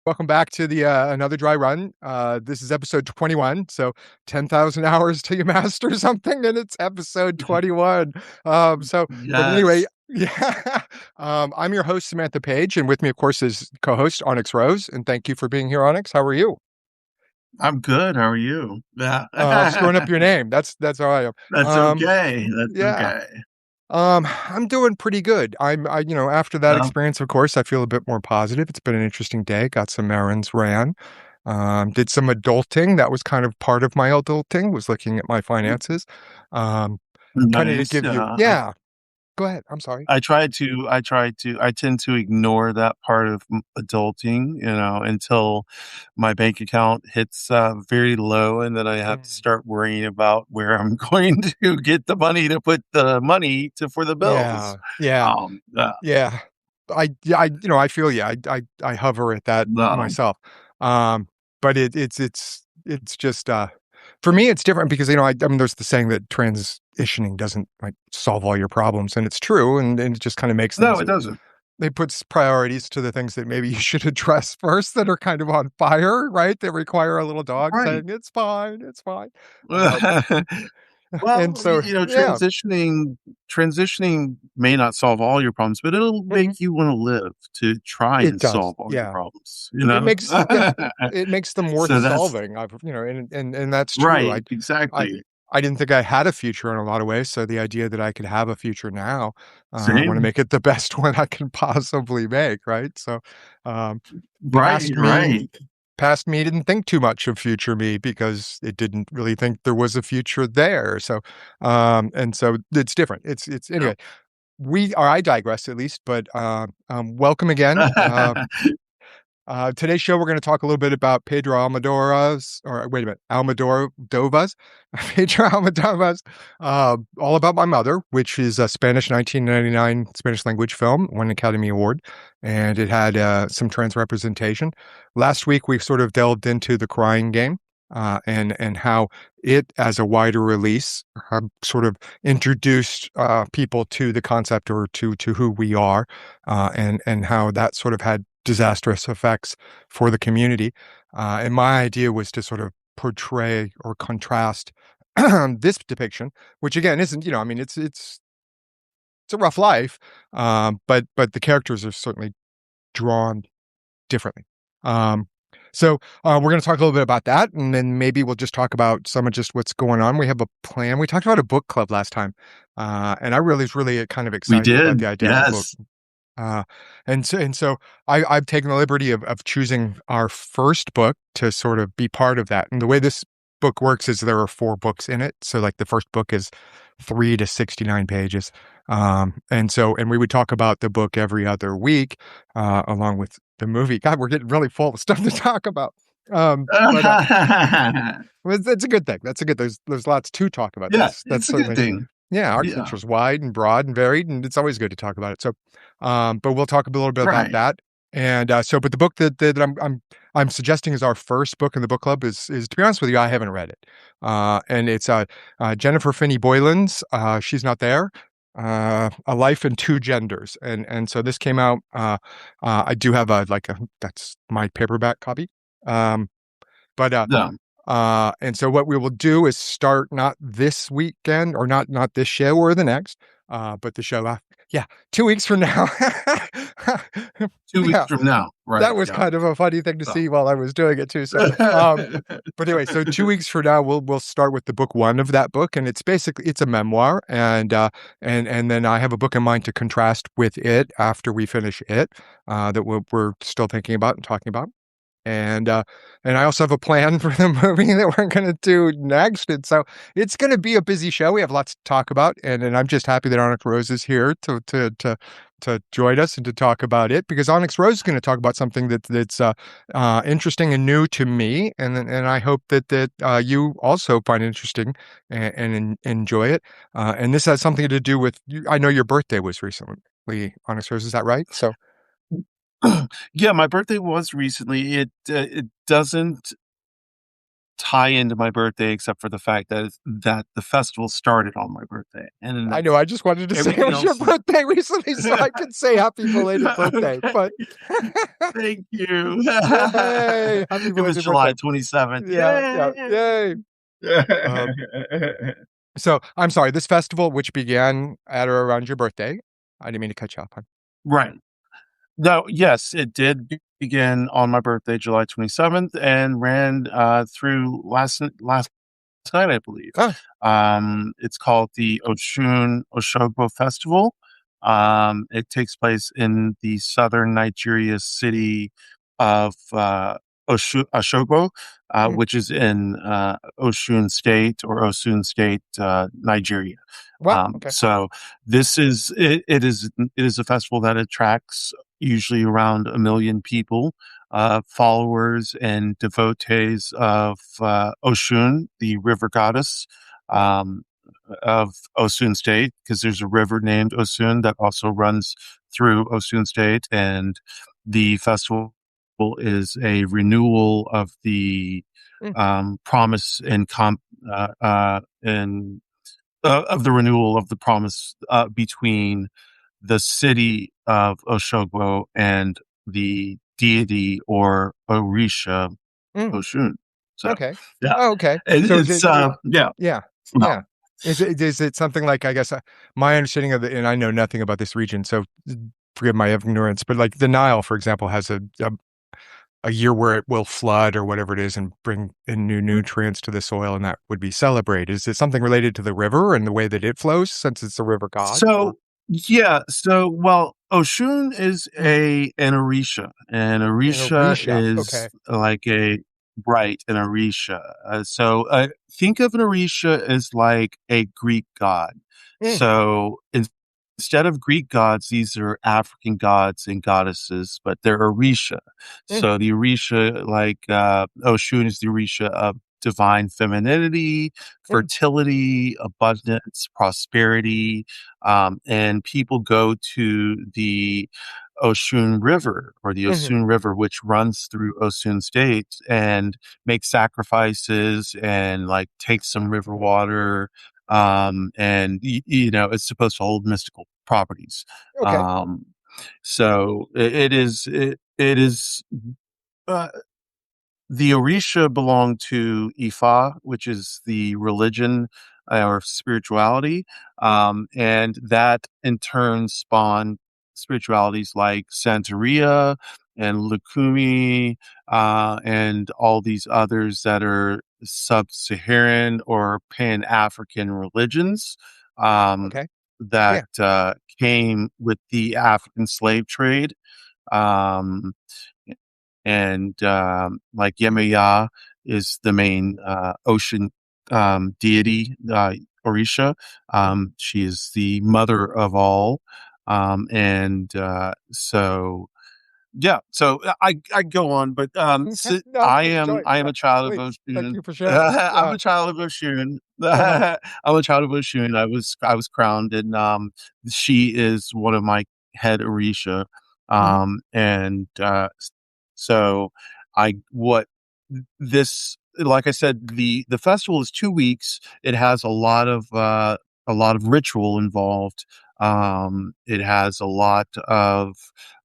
Welcome back to the another dry run. This is episode 21, so 10,000 hours till you master something, and it's episode 21. But anyway, Yes, yeah. I'm your host, Samantha Page, and with me, of course, is co-host OnyxRose. And thank you for being here, Onyx. How are you? I'm good. How are you? Yeah. Screwing up your name. That's how I am. That's Um, okay. That's yeah. okay. I'm doing pretty good. After that Um, experience, of course, I feel a bit more positive. It's been an interesting day. Got some errands ran. Did some adulting. That was kind of part of my adulting, was looking at my finances. Um, Kind of to nice. give you, yeah, go ahead. I'm sorry. I tend to ignore that part of adulting, until my bank account hits very low, and then I have to Mm. start worrying about where I'm going to get the money to put the money for the bills. Yeah, yeah, Um, uh, yeah. I feel yeah. I hover at that um, myself. Um, but it's just for me, it's different because I mean, there's the saying that transitioning doesn't like solve all your problems, and it's true, and it just kind of makes no, things. it doesn't. It puts priorities to the things that maybe you should address first that are kind of on fire, right? That require a little dog Right. saying it's fine, it's fine. Um, and Well, so yeah, transitioning may not solve all your problems, but it'll mhm, make you want to live to try it and does. solve all your Yeah, problems, it makes yeah, it makes them worth So that's solving. And that's true. right, I exactly. I didn't think I had a future in a lot of ways. So the idea that I could have a future now, I want to Same. make it the best one I can possibly make. Right. So, um, Right, right. past me didn't think too much of future me because it didn't really think there was a future there. So, and so it's different. It's Yep. anyway. I digress at least, but welcome again. Today's show, we're going to talk a little bit about Pedro Almodovar's, or wait a minute, Almodova's, Pedro Almodovar's, All About My Mother, which is a Spanish 1999 Spanish language film, won an Academy Award, and it had some trans representation. Last week, we sort of delved into The Crying Game. And how it, as a wider release, sort of introduced people to the concept or to who we are, and how that sort of had disastrous effects for the community. And my idea was to sort of portray or contrast this depiction, which again isn't, I mean, it's a rough life, but the characters are certainly drawn differently. Um, we're going to talk a little bit about that, and then maybe we'll just talk about some of just what's going on. We have a plan. We talked about a book club last time, and I really was really kind of We excited about did. the idea of a book. Yes. Uh, and so I've taken the liberty of choosing our first book to sort of be part of that. And the way this book works is there are 4 books in it. So like the first book is 3 to 69 pages. And we would talk about the book every other week, along with the movie. God, we're getting really full of stuff to talk about. But well, that's a good thing. That's a good. There's lots to talk about. Yeah, That's it's a good certainly thing. yeah. Our Yeah. culture is wide and broad and varied, and it's always good to talk about it. So, but we'll talk a little bit about Right. that. And but the book that I'm suggesting is our first book in the book club is to be honest with you, I haven't read it. And it's Jennifer Finney Boylan's. She's not there. A Life in Two Genders, and so this came out. I do have that's my paperback copy. Um, but Yeah. and so what we will do is start not this weekend or not this show or the next, but the show after. Yeah, 2 weeks from now. 2 weeks Yeah, from now. that Right. was Yeah. kind of a funny thing to So. see while I was doing it too. So, but anyway, so 2 weeks from now, we'll start with the book one of that book, and it's a memoir, and then I have a book in mind to contrast with it after we finish it, that we're still thinking about and talking about. And and I also have a plan for the movie that we're going to do next. And so it's going to be a busy show. We have lots to talk about, and I'm just happy that Onyx Rose is here to join us and to talk about it, because Onyx Rose is going to talk about something that's interesting and new to me, and I hope that you also find interesting and enjoy it. And this has something to do with you. I know your birthday was recently, Onyx Rose. Is that right? So. Yeah, my birthday was recently. It doesn't tie into my birthday except for the fact that that the festival started on my birthday, and then I know. I just wanted to say it everything was your else is. birthday recently, so I could say happy belated birthday. Okay. But Thank you. yay, happy It was belated July birthday! 27th. Yeah, yeah, Yay! yay. Um, so I'm sorry. This festival, which began at or around your birthday, I didn't mean to cut you off. Hon. Right. No, yes, it did begin on my birthday, July 27th, and ran through last night, I believe. Oh, It's called the Oshun Oshogbo Festival. It takes place in the southern Nigeria city of Oshogbo, mm, which is in Osun State or Osun State, Nigeria. wow. Okay. So this is it, it is a festival that attracts usually around 1 million people, followers and devotees of Oshun, the river goddess um, of Osun State, because there's a river named Osun that also runs through Osun State, and the festival is a renewal of the Mm, promise and of the renewal of the promise between the city of Oshogbo and the deity or Orisha mm, Oshun. So, okay. yeah, Oh, okay. So is it's yeah, yeah, no. yeah. Is it something like, I guess, my understanding of and I know nothing about this region, so forgive my ignorance, but like the Nile, for example, has a year where it will flood or whatever it is and bring in new nutrients to the soil, and that would be celebrated. Is it something related to the river and the way that it flows since it's a river god? Or So yeah, so well, Oshun is mm, a an Orisha, and an Orisha Orisha. is Okay. like a right an Orisha. Think of an Orisha as like a Greek god. Mm, So instead of Greek gods, these are African gods and goddesses, but they're Orisha. mm, So the Orisha, like Oshun, is the Orisha of divine femininity, mm, fertility, abundance, prosperity, and people go to the Oshun River or the mhm, Osun River, which runs through Osun State, and make sacrifices and like take some river water. And it's supposed to hold mystical properties. okay. Um, it is. Uh, the Orisha belong to Ifa, which is the religion or spirituality, and that in turn spawned spiritualities like Santeria and Lukumi, and all these others that are sub-Saharan or Pan-African religions um, Okay. that Yeah. came with the African slave trade. Um, and like Yemaya is the main ocean deity, Orisha. Mm, She is the mother of all, and so yeah. So I go on, but okay. No, enjoy. I am Yeah. a child of Please. Thank Oshun. you for sharing. I'm Yeah. a child of Oshun. Uh-huh. I'm a child of Oshun. I was crowned, and she is one of my head Orisha. Mhm, And so I what this like I said, the festival is 2 weeks. It has a lot of ritual involved. It has a lot of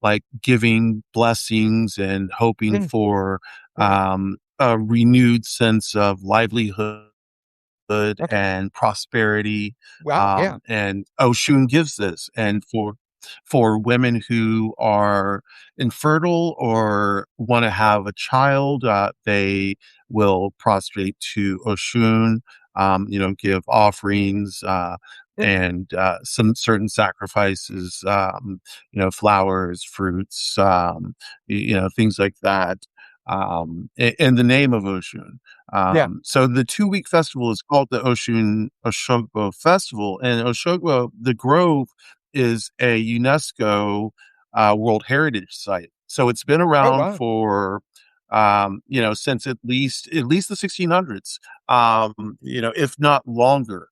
like giving blessings and hoping mm, for mm, a renewed sense of livelihood okay. and prosperity. Wow. Yeah. And Oshun gives this, and for women who are infertile or want to have a child, they will prostrate to Oshun. Give offerings Mm, and some certain sacrifices. Flowers, fruits, things like that. In the name of Oshun. yeah. So the 2 week festival is called the Oshun Oshogbo Festival, and Oshogbo, the Grove, is a UNESCO World Heritage Site. So it's been Oh, around wow. for since at least the 1600s, if not longer.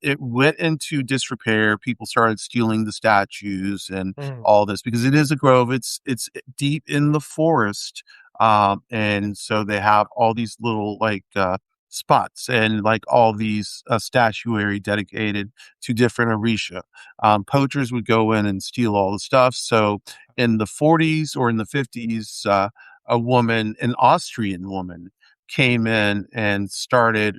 It went into disrepair. People started stealing the statues and Mm, all this because it is a grove. It's deep in the forest, And so they have all these little like spots and like all these statuary dedicated to different Orisha. Poachers would go in and steal all the stuff. So in the 40s or in the 50s, a woman, an Austrian woman, came in and started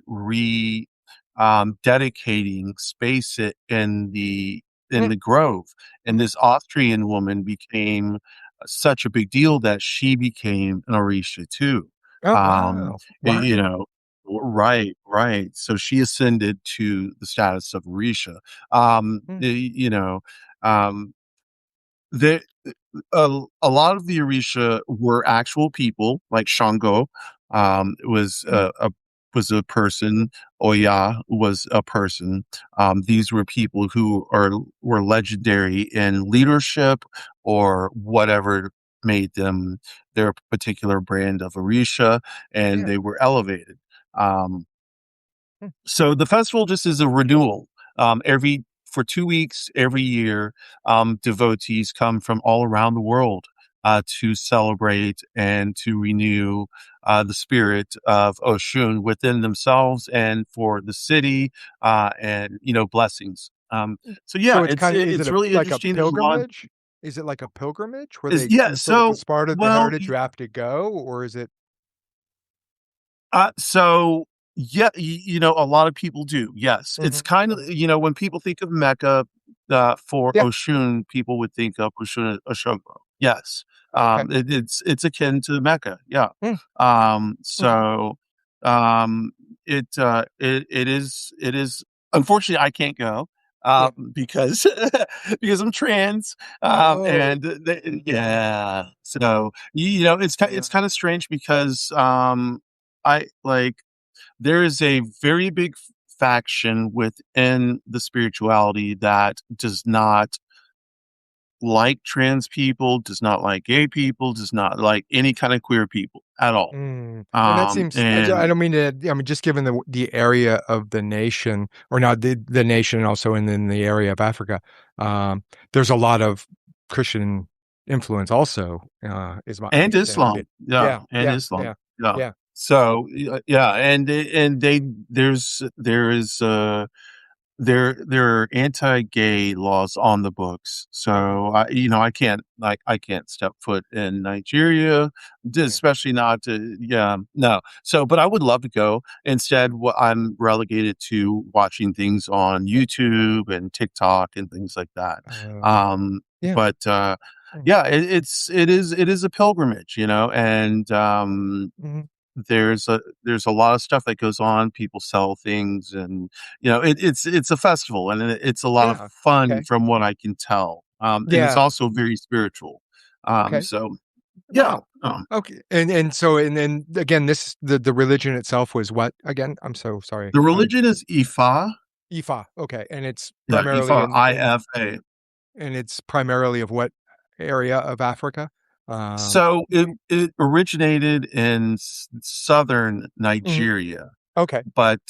dedicating space in Mm. the grove, and Mm. this Austrian woman became such a big deal that she became an Orisha too. Oh, Um, wow. you Wow. know, right, right. So she ascended to the status of Orisha. Mm. Um, there, a lot of the Orisha were actual people, like Shango, Mm. was a person. Oya was a person. These were people who were legendary in leadership or whatever made them their particular brand of Orisha, and Yeah. they were elevated. Um, Mm. so the festival just is a renewal. Every For 2 weeks every year, devotees come from all around the world to celebrate and to renew the spirit of Oshun within themselves and for the city, and blessings. So yeah, So it's kind of, is it it's a really like a interesting. There's a lot. pilgrimage? Is it like a pilgrimage where Is they Yeah. you sort of, So as part of the well. heritage you have to go, or is it? So yeah, a lot of people do. Yes, it's Mhm, kind of mhm. when people think of Mecca for Yeah. Oshun, people would think of Oshun Oshogo. Yes, Okay. it's akin to Mecca. Yeah. Mm. Mhm. So it is. Unfortunately, I can't go Yeah. because because I'm trans. Oh. And yeah, so it's kind of strange because I like there is a very big faction within the spirituality that does not like trans people, does not like gay people, does not like any kind of queer people at all. Mm, and that seems, I And don't mean to, I mean, just given the area of the nation, or not the nation, and also in the area of Africa, there's a lot of Christian influence also, is my and understanding. Islam, yeah, Yeah, and yeah, Islam, yeah, yeah. yeah, So yeah, and they there is there are anti-gay laws on the books. mhm, So I can't step foot in Nigeria, yeah, especially not to, yeah, no. So but I would love to go. Instead, what I'm relegated to watching things on YouTube and TikTok and things like that. Um, yeah, but mm, yeah, it is a pilgrimage, and mhm, there's a lot of stuff that goes on. People sell things, and it's a festival, and it's a lot of yeah, fun okay, from what I can tell. And it's yeah, also very spiritual. okay, So yeah. wow, okay, and so, and then again, this the religion itself was what again? I'm so sorry. The religion is Ifa. Ifa, okay, and it's Yeah, primarily Ifa, in IFA. and it's primarily of what area of Africa? Um, So it originated in southern mhm, Nigeria. okay, But,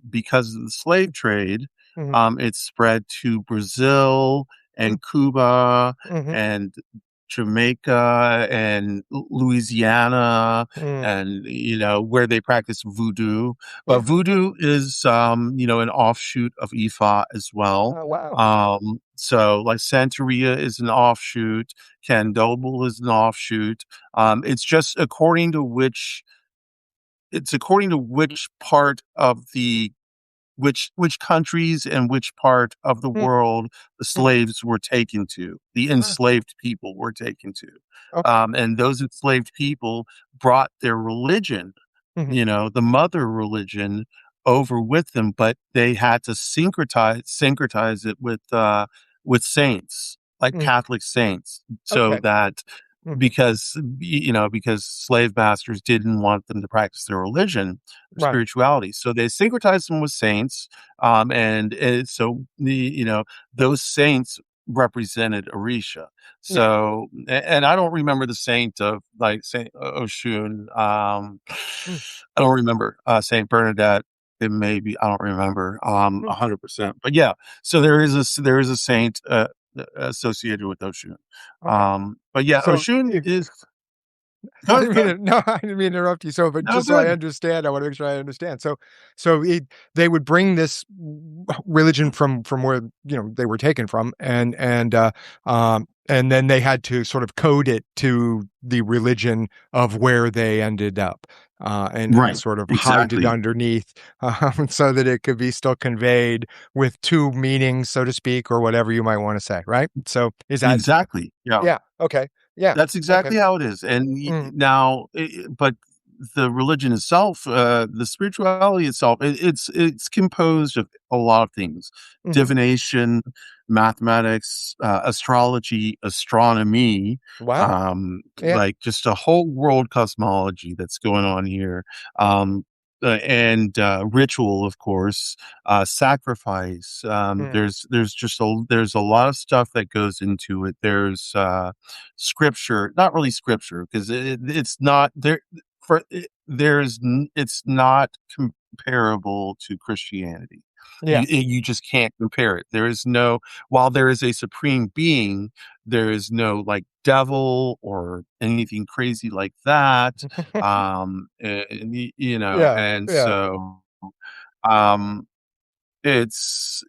because of the slave trade, mhm, it spread to Brazil mm, and Cuba mhm, and Jamaica and Louisiana mm, and, where they practice voodoo. But yeah, voodoo is, an offshoot of Ifa as well. oh, wow, So like Santeria is an offshoot, Candomblé is an offshoot. It's according to which part of the which countries and which part of the mm, world the mm, slaves were taken to, the ah, enslaved people were taken to. okay, And those enslaved people brought their religion, mhm, the mother religion, over with them, but they had to syncretize it with saints, like mm, Catholic saints, so okay, that mhm, because slave masters didn't want them to practice their religion or right, spirituality, so they syncretized them with saints. So those saints represented Orisha. yeah, So, and I don't remember the saint of like Saint Oshun. mm, I don't remember Saint Bernadette. It maybe I don't remember mm, 100%. But yeah, so there is a saint associated with Oshun. okay, But yeah, so Oshun if is. I Go didn't mean ahead. to, no, I didn't mean to interrupt you. So, but No, just so I good. understand, I want to make sure I understand. They would bring this religion from where they were taken from, and then they had to sort of code it to the religion of where they ended up, and Right. sort of hide it Exactly. underneath, so that it could be still conveyed with two meanings, so to speak, or whatever you might want to say. Right. So, is that Exactly. Yeah. yeah? Okay. Yeah. That's Okay. exactly how it is, and Mm, now, but the religion itself, the spirituality itself, it's composed of a lot of things: hmm. divination, mathematics, astrology, astronomy, Wow. Yeah. like just a whole world cosmology that's going on here, and ritual, of course, sacrifice. Mm, There's a lot of stuff that goes into it. There's scripture, not really scripture, because it's not there it's not comparable to Christianity. yeah. You just can't compare it. There is no, while there is a supreme being, there is no like devil or anything crazy like that. Yeah, And yeah. so um it's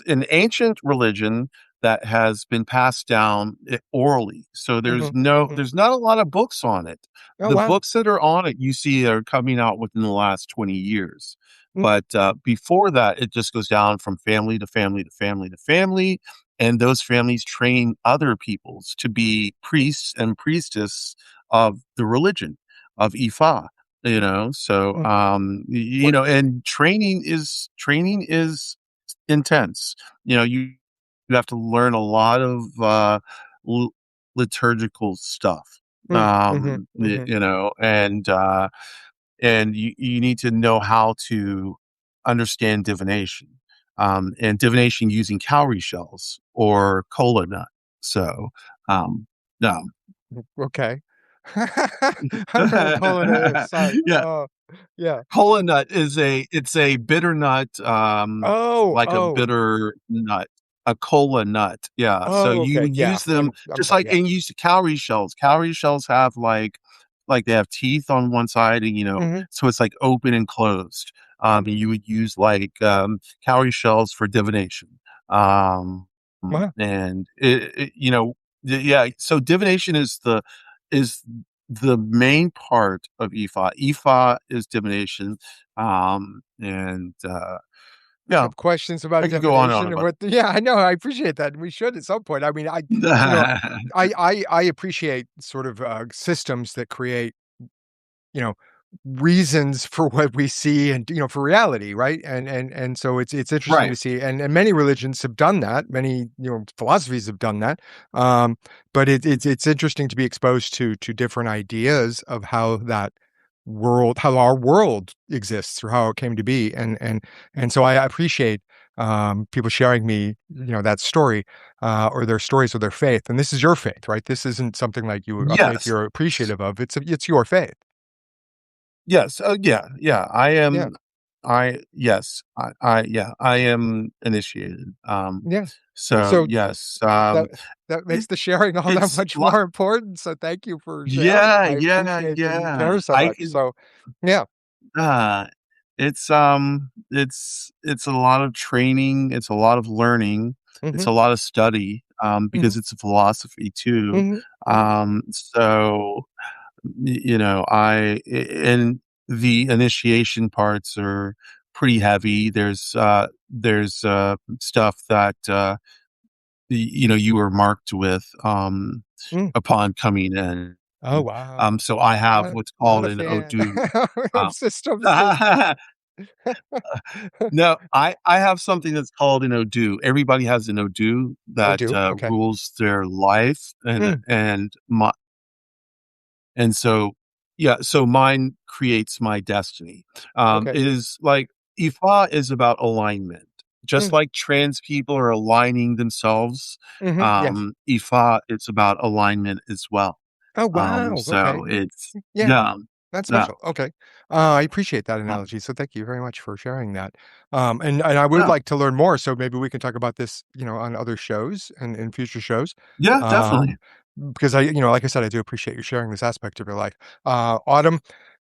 an ancient religion that has been passed down orally. So Mhm, mhm. there's not a lot of books on it. Oh, The wow. books that are on it you see are coming out within the last 20 years. Mm, But before that, it just goes down from family to family to family to family, and those families train other peoples to be priests and priestess of the religion of Ifa. So mm. What and training is intense. You have to learn a lot of l- liturgical stuff. mhm, mhm. And you need to know how to understand divination, and divination using cowrie shells or cola nut. So no. Okay. I don't know what colonnade is, sorry. Yeah. Oh, yeah. Kola nut it's a bitter nut, Oh, like a oh, bitter nut, a kola nut, yeah, so oh, you okay, would yeah, use them I'm just sorry, like yeah. and use cowrie shells. Cowrie shells have, like, they have teeth on one side and, Mhm. so it's, like, open and closed, and you would use, like, cowrie shells for divination, um, Wow. and yeah, so divination is the main part of Ifa. Ifa is divination. And I yeah, have questions I about could go on and on divination and about what yeah, I know, I appreciate that, and we should at some point. I mean, you know, it. I appreciate sort of, systems that create you know, reasons for what we see and, for reality, right? And so it's interesting Right. to see, and many religions have done that. Many, philosophies have done that. Um, but it's interesting to be exposed to different ideas of how our world exists or how it came to be. And so I appreciate people sharing me, that story, or their stories of their faith. And this is your faith, right? This isn't something like a faith Yes. you're appreciative of. It's your faith. Yes. Yeah. Yeah. Yeah. I am initiated. Yeah. So So yes. that that It, makes the sharing all that it's much lot. more important. So thank you for sharing. Yeah. I Yeah. appreciate that you Yeah. care so I much. can. So yeah. Uh, it's a lot of training, it's a lot of learning, it's Mhm. a lot of study, because Mhm. it's a philosophy too. Mhm. Mhm. So and the initiation parts are pretty heavy. There's stuff that you were marked with Mm. upon coming in. Oh, wow. So I have Not what's not called a an fan ODU. of systems that No, I have something that's called an Odoo. Everybody has an Odoo Oh, that, do? Okay. rules their life, Mm. and so yeah, so mine creates my destiny. Okay. It is like Ifa is about alignment. Just Mm. like trans people are aligning themselves, Mhm. Yes. Ifa, it's about alignment as well. Oh, wow. Okay. So it's Yeah. yeah, That's yeah, special. Okay. I appreciate that yeah, analogy. So thank you very much for sharing that. And I would yeah, like to learn more. So maybe we can talk about this, on other shows and in future shows. yeah, Um, definitely. because like I said, I do appreciate you sharing this aspect of your life. Autumn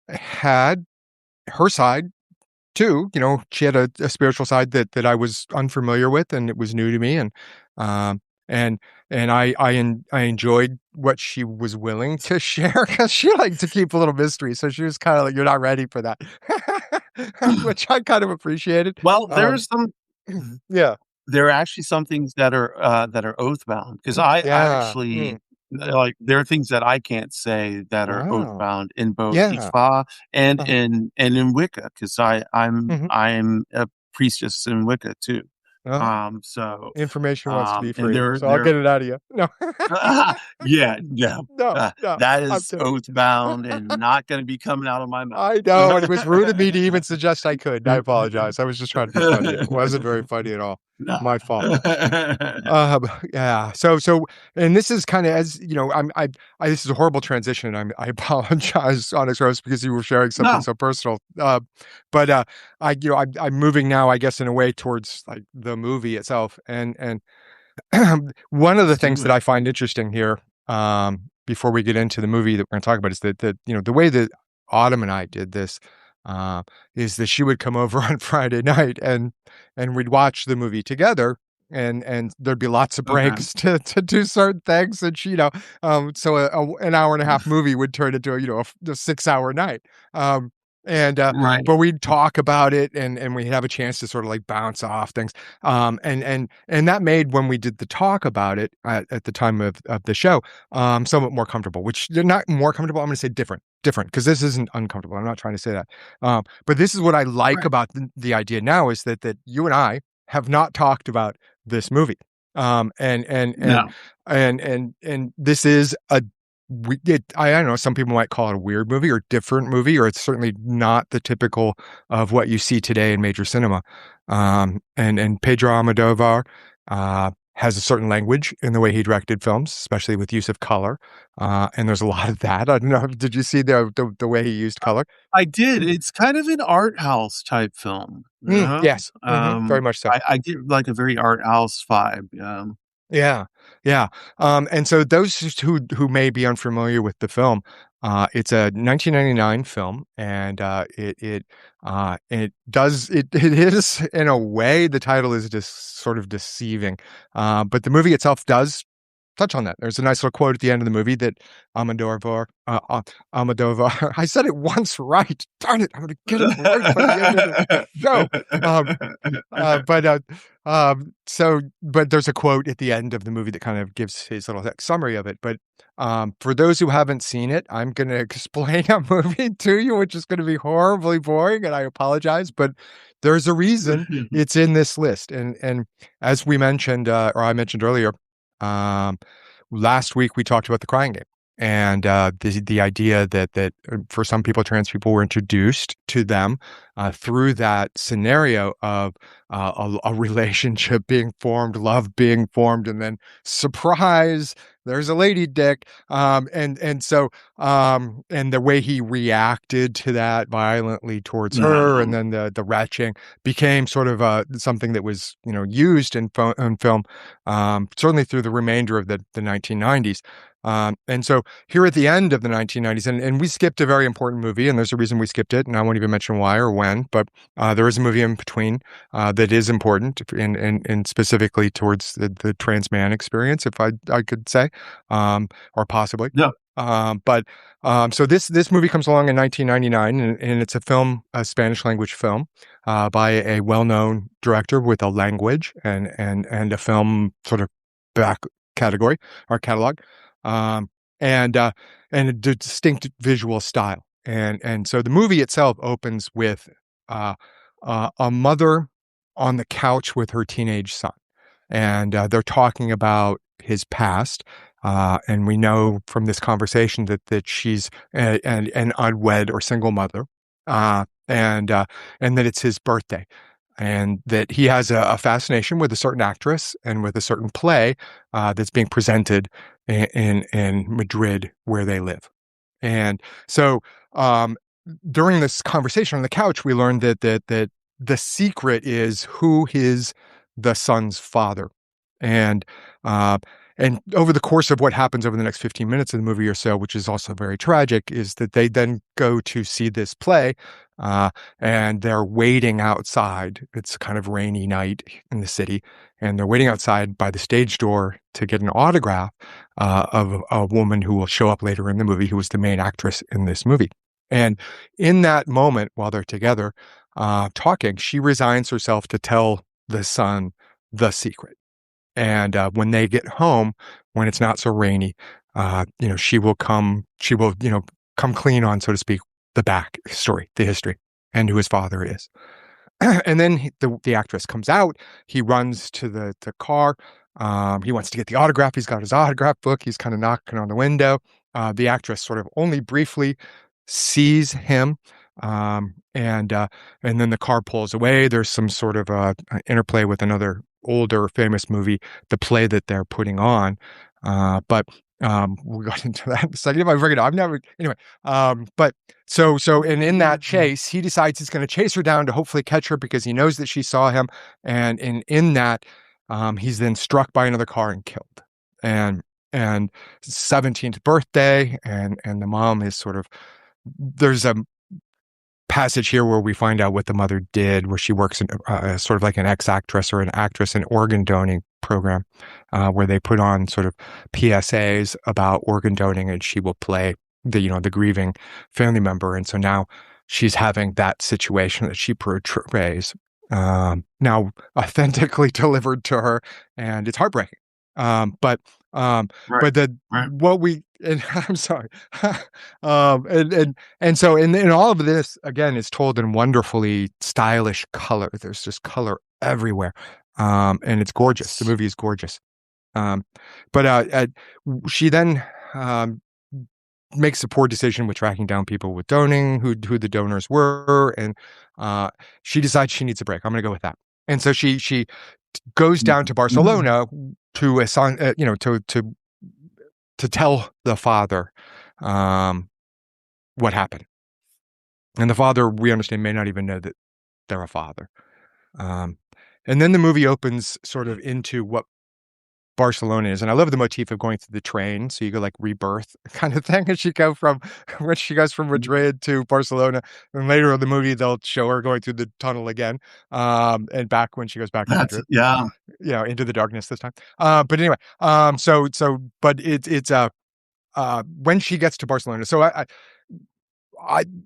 had her side too. She had a spiritual side that I was unfamiliar with, and it was new to me, um, and I enjoyed what she was willing to share because she liked to keep a little mystery. So she was kind of like, "You're not ready for that," which I kind of appreciated. Well, Um, yeah, there are actually some things that are oath bound because I yeah, actually like there are things that I can't say that are oath wow, bound in both yeah, Ifa and uh-huh. in Wicca because Mhm. I'm a priestess in Wicca too. Oh, So information wants to be and free, so I'll get it out of you. No, yeah, yeah, no, no, that I'm is kidding. oath bound and not going to be coming out of my mouth. I know, and it was rude of me to even suggest I could. I apologize. I was just trying to be funny. It wasn't very funny at all. No. My fault. Yeah. And this is kind of as this is a horrible transition. I apologize, Onyx Rose, because you were sharing something No, so personal. But I'm moving now, I guess, in a way towards like the movie itself, and one of the let's things do that it. I find interesting here, before we get into the movie that we're going to talk about, is that the way that Autumn and I did this, uh, is that she would come over on Friday night and we'd watch the movie together. And there'd be lots of Okay. breaks to do certain things, and so an hour and a half movie would turn into a 6 hour night. Um, and Right. But we'd talk about it, and we'd have a chance to sort of like bounce off things, and that made when we did the talk about it at the time of the show, somewhat more comfortable. Which they're not more comfortable. I'm going to say different, because this isn't uncomfortable. I'm not trying to say that. But this is what I like Right. about the idea now is that you and I have not talked about this movie, um, and and and No. and this is I don't know. Some people might call it a weird movie or different movie, or it's certainly not the typical of what you see today in major cinema. And Pedro Almodóvar has a certain language in the way he directed films, especially with use of color. And there's a lot of that. I don't know. Did you see the way he used color? I did. It's kind of an art house type film, you know? Yes, very much so. I get like a very art house vibe. Yeah, yeah. And so those who may be unfamiliar with the film, it's a 1999 film, and it is in a way the title is just sort of deceiving, but the movie itself does touch on that. There's a nice little quote at the end of the movie that Almodovar, Almodovar, I said it once right. Darn it, I'm going to get it right by the end of the show. Um, but there's a quote at the end of the movie that kind of gives his little summary of it. But for those who haven't seen it, I'm going to explain a movie to you, which is going to be horribly boring, and I apologize, but there's a reason it's in this list. And as we mentioned, or I mentioned earlier, um, last week we talked about the crying game. And the idea that for some people, trans people were introduced to them through that scenario of a relationship being formed, love being formed, and then surprise, there's a lady dick, and the way he reacted to that violently towards her, and No. then the retching became sort of something that was used in film, certainly through the remainder of the 1990s. And so here at the end of the 1990s, and we skipped a very important movie, and there's a reason we skipped it, and I won't even mention why or when, but there is a movie in between that is important, and specifically towards the trans man experience, if I could say, or possibly. No. So this movie comes along in 1999, and it's a Spanish language film by a well-known director with a language and a film sort of back category or catalog, um, and a distinct visual style. And so the movie itself opens with uh, a mother on the couch with her teenage son, and they're talking about his past. And we know from this conversation that she's an unwed or single mother, and that it's his birthday, and that he has a fascination with a certain actress and with a certain play that's being presented in Madrid, where they live. And so um, during this conversation on the couch, we learned that the secret is who is the son's father, and uh, and over the course of what happens over the next 15 minutes of the movie or so, which is also very tragic, is that they then go to see this play, uh, and they're waiting outside. It's kind of rainy night in the city, and they're waiting outside by the stage door to get an autograph of a woman who will show up later in the movie, who was the main actress in this movie. And in that moment, while they're together talking, she resigns herself to tell the son the secret. And when they get home, when it's not so rainy, she will, come clean on, so to speak, the back story, the history, and who his father is. And then the actress comes out. He runs to the car. He wants to get the autograph. He's got his autograph book. He's kind of knocking on the window. The actress sort of only briefly sees him, and then the car pulls away. There's some sort of interplay with another older famous movie, the play that they're putting on. But we got into that in a second. I forget. I've never anyway. But and in that chase, he decides he's going to chase her down to hopefully catch her because he knows that she saw him, and in that, he's then struck by another car and killed. And 17th birthday, and the mom is sort of, there's a passage here where we find out what the mother did, where she works in sort of like an ex-actress or an actress in organ donating program, where they put on sort of PSAs about organ donating, and she will play the grieving family member. And so now she's having that situation that she portrays now authentically delivered to her, and it's heartbreaking. But Right. but the Right. what we and I'm sorry. And so in all of this, again, is told in wonderfully stylish color. There's just color everywhere. And it's gorgeous. The movie is gorgeous. Um, but she then makes a poor decision with tracking down people with donating, who the donors were, and she decides she needs a break. I'm going to go with that. And so she goes down to Barcelona to assign, to tell the father what happened. And the father, we understand, may not even know that they're a father. And then the movie opens sort of into what Barcelona is. And I love the motif of going through the train. So you go like rebirth kind of thing as she when she goes from Madrid to Barcelona. And later in the movie, they'll show her going through the tunnel again. And back when she goes back to That's Madrid, yeah. into the darkness this time. But anyway, but it's when she gets to Barcelona. So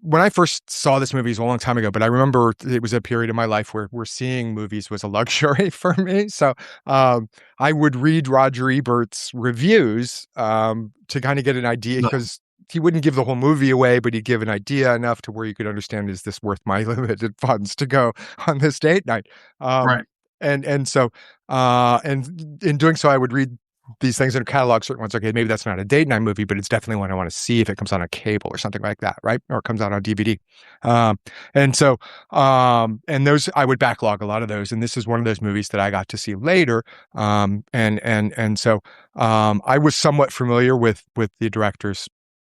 when I first saw this movie, it was a long time ago, but I remember it was a period of my life where seeing movies was a luxury for me. So I would read Roger Ebert's reviews to kind of get an idea, No. because he wouldn't give the whole movie away, but he'd give an idea enough to where you could understand, is this worth my limited funds to go on this date night? Right. And in doing so, I would read these things in a catalog, certain ones. Okay, maybe that's not a date night movie, but it's definitely one I want to see if it comes on a cable or something like that, right? Or it comes out on DVD. And so, and those, I would backlog a lot of those. And this is one of those movies that I got to see later. So I was somewhat familiar with the director's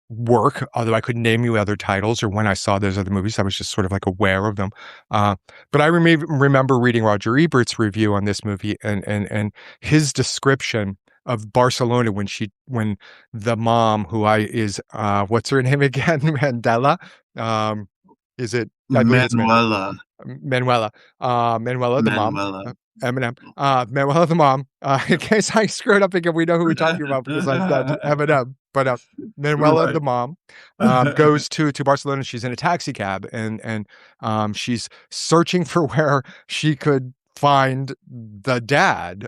work, although I couldn't name you other titles or when I saw those other movies. I was just sort of like aware of them. But I remember reading Roger Ebert's review on this movie, and his description of Barcelona when the mom, what's her name again? Mandela. Is it? I believe it's Manuela. Manuela. Manuela, the mom. Manuela. Eminem. Manuela, the mom. In case I screwed up again, we know who we're talking about because I said Eminem. But Manuela, Right. the mom, goes to Barcelona. She's in a taxi cab, and she's searching for where she could find the dad.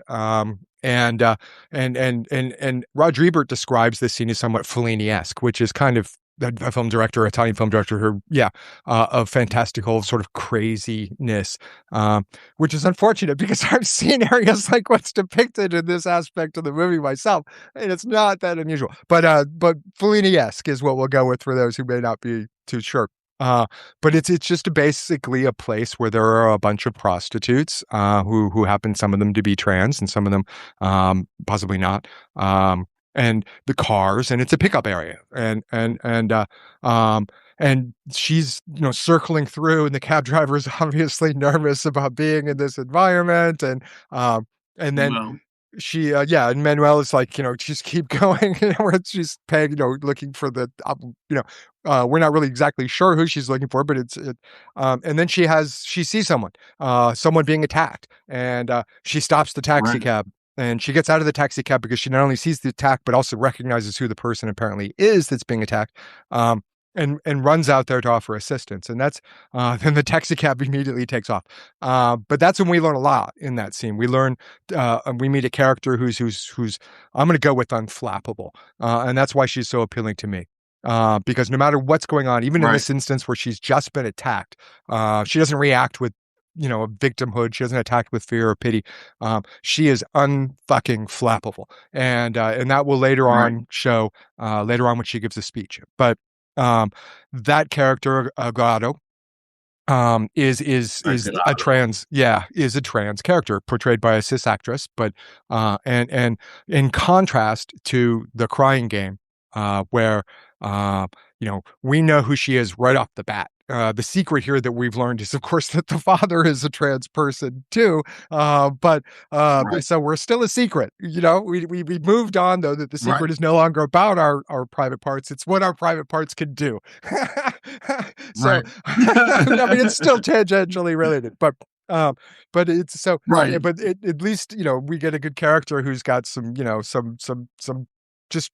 And Roger Ebert describes this scene as somewhat Fellini-esque, which is kind of a film director, Italian film director, who, of fantastical sort of craziness, which is unfortunate because I've seen areas like what's depicted in this aspect of the movie myself, and it's not that unusual. But Fellini-esque is what we'll go with for those who may not be too sure. But it's just basically a place where there are a bunch of prostitutes who happen, some of them to be trans and some of them possibly not. And the cars, and it's a pickup area, and she's circling through, and the cab driver is obviously nervous about being in this environment, and then No. yeah, and Manuel is like, just keep going, where she's paying, looking for the, we're not really exactly sure who she's looking for, but and then she sees someone being attacked, and she stops the taxi Right. cab, and she gets out of the taxi cab because she not only sees the attack, but also recognizes who the person apparently is that's being attacked. Um, and runs out there to offer assistance, and that's then the taxi cab immediately takes off. But that's when we learn a lot in that scene. We meet a character who's I'm going to go with unflappable, and that's why she's so appealing to me. Because no matter what's going on, even in Right. this instance where she's just been attacked, she doesn't react with victimhood. She doesn't attack with fear or pity. She is unfucking flappable, and that will later Right. on show later on when she gives a speech. But that character, Gado, I is get a out. trans character portrayed by a cis actress, but and in contrast to the Crying Game, where we know who she is right off the bat. The secret here that we've learned is, of course, that the father is a trans person too. But Right. so we're still a secret. We moved on though, that the secret Right. is no longer about our private parts. It's what our private parts can do. So Right. I mean, it's still tangentially related, but it's so. Right. But at least we get a good character who's got some some just.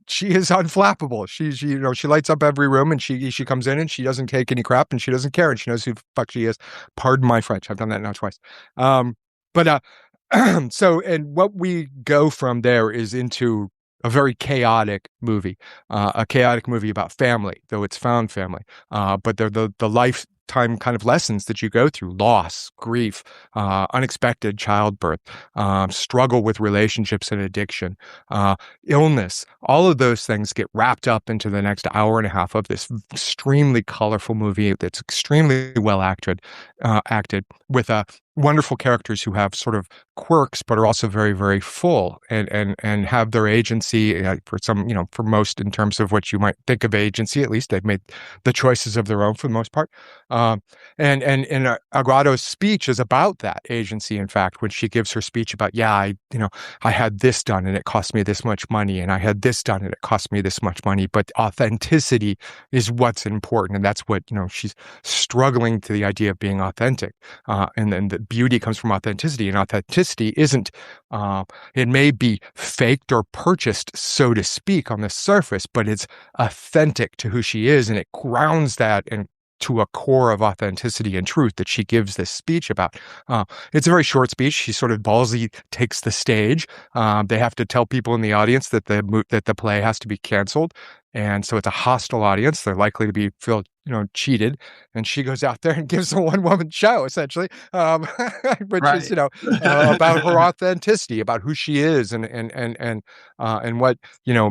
She is unflappable. She lights up every room, and she comes in and she doesn't take any crap, and she doesn't care, and she knows who the fuck she is. Pardon my French. I've done that now twice. But so, and what we go from there is into a very chaotic movie, a chaotic movie about family, though it's found family. But they're the lifetime kind of lessons that you go through: loss, grief, unexpected childbirth, struggle with relationships and addiction, illness. All of those things get wrapped up into the next hour and a half of this extremely colorful movie that's extremely well acted with wonderful characters who have sort of quirks, but are also very, very full, and have their agency, for some, for most, in terms of what you might think of agency. At least they've made the choices of their own for the most part. Um, and Aguado's speech is about that agency. In fact, when she gives her speech about, yeah, I had this done and it cost me this much money, and I had this done and it cost me this much money, but authenticity is what's important, and that's what she's struggling to the idea of being authentic. And then the beauty comes from authenticity, and authenticity isn't, it may be faked or purchased, so to speak, on the surface, but it's authentic to who she is, and it grounds that and to a core of authenticity and truth that she gives this speech about. It's a very short speech. She sort of ballsy takes the stage. They have to tell people in the audience that the play has to be canceled, and so it's a hostile audience. They're likely to be feel cheated, and she goes out there and gives a one woman show essentially, which is Right. about her authenticity, about who she is, and what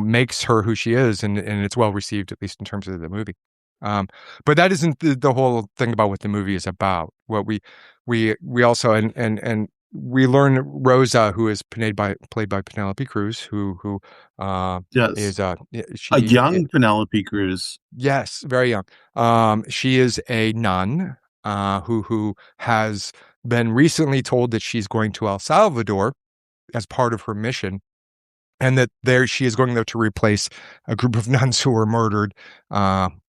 makes her who she is, and it's well received, at least in terms of the movie. Um, but that isn't the whole thing about what the movie is about. What we also, and we learn Rosa, who is played by Penelope Cruz, who Yes. is A she young Penelope Cruz. yes, very young. She is a nun who has been recently told that she's going to El Salvador as part of her mission, and that there she is going there to replace a group of nuns who were murdered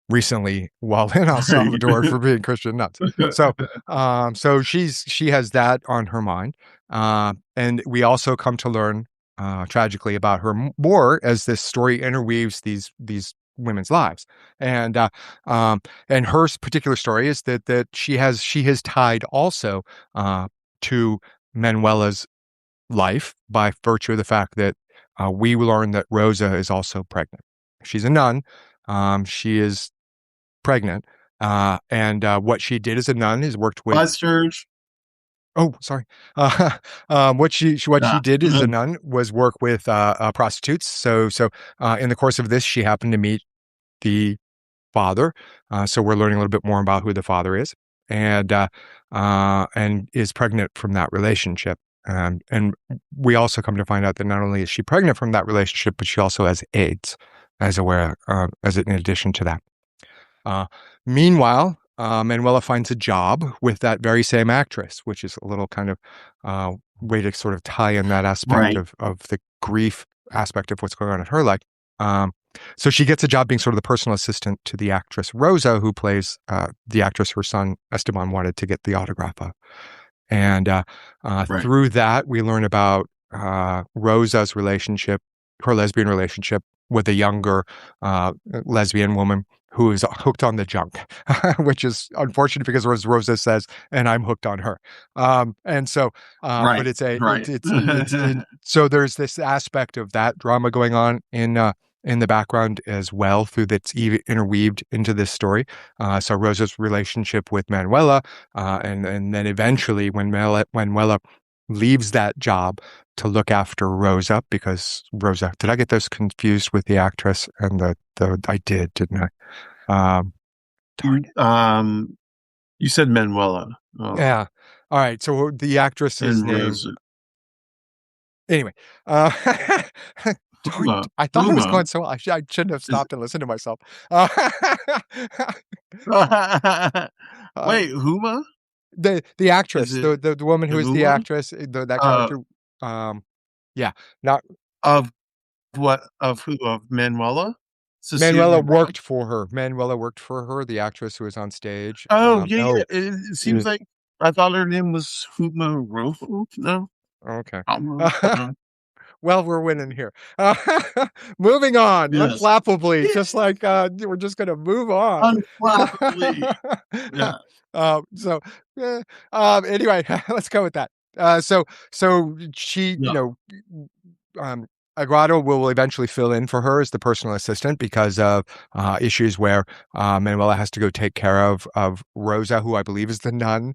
recently while in El Right. Salvador for being Christian nuns. So, so she has that on her mind, and we also come to learn tragically about her more as this story interweaves these women's lives, and and her particular story is that she has tied also to Manuela's life by virtue of the fact that we learn that Rosa is also pregnant. She's a nun. She is pregnant. And what she did as a nun is worked with. Buzzchurch. Oh, sorry. What she Yeah. did as a nun was work with prostitutes. So in the course of this, she happened to meet the father. So we're learning a little bit more about who the father is, and is pregnant from that relationship. And we also come to find out that not only is she pregnant from that relationship, but she also has AIDS, in addition to that. Uh, Meanwhile, Manuela finds a job with that very same actress, which is a little kind of way to sort of tie in that aspect Right. of the grief aspect of what's going on in her life. Um, so she gets a job being sort of the personal assistant to the actress Rosa, who plays the actress her son Esteban wanted to get the autograph of. And Right. through that, we learn about Rosa's relationship, her lesbian relationship with a younger lesbian woman who is hooked on the junk, which is unfortunate because as Rosa says, and I'm hooked on her. And so, but Right. it's a, Right. so there's this aspect of that drama going on in the background as well through that's interweaved into this story. So Rosa's relationship with Manuela, and then eventually when Manuela leaves that job to look after Rosa because Rosa, did I get those confused with the actress and the I didn't I? Darn You, it. um, you said Manuela, Yeah. All right. So the actress's and name, Rosa. anyway, uh, darn it. Huma. I thought it was Huma going so well. I shouldn't have is. stopped and listened to myself. Uh, uh, Wait, Huma? the Is actress, it the woman who is the Huma? actress, that Uh, character, um, yeah, not of what? Of who? Of Manuela? Manuela Cecilia Brown? worked for her. Manuela worked for her, the actress who was on stage. Oh, yeah, yeah. Oh, It seems mm, like I thought her name was Huma Rofu. No, okay. Huma. No. Well, we're winning here. Moving on, Yes. unflappably, Yeah, just like we're just gonna move on. unflappably. Yeah. So, eh, anyway, let's go with that. So she, Yeah. um, Agrado will eventually fill in for her as the personal assistant because of issues where Manuela has to go take care of Rosa, who I believe is the nun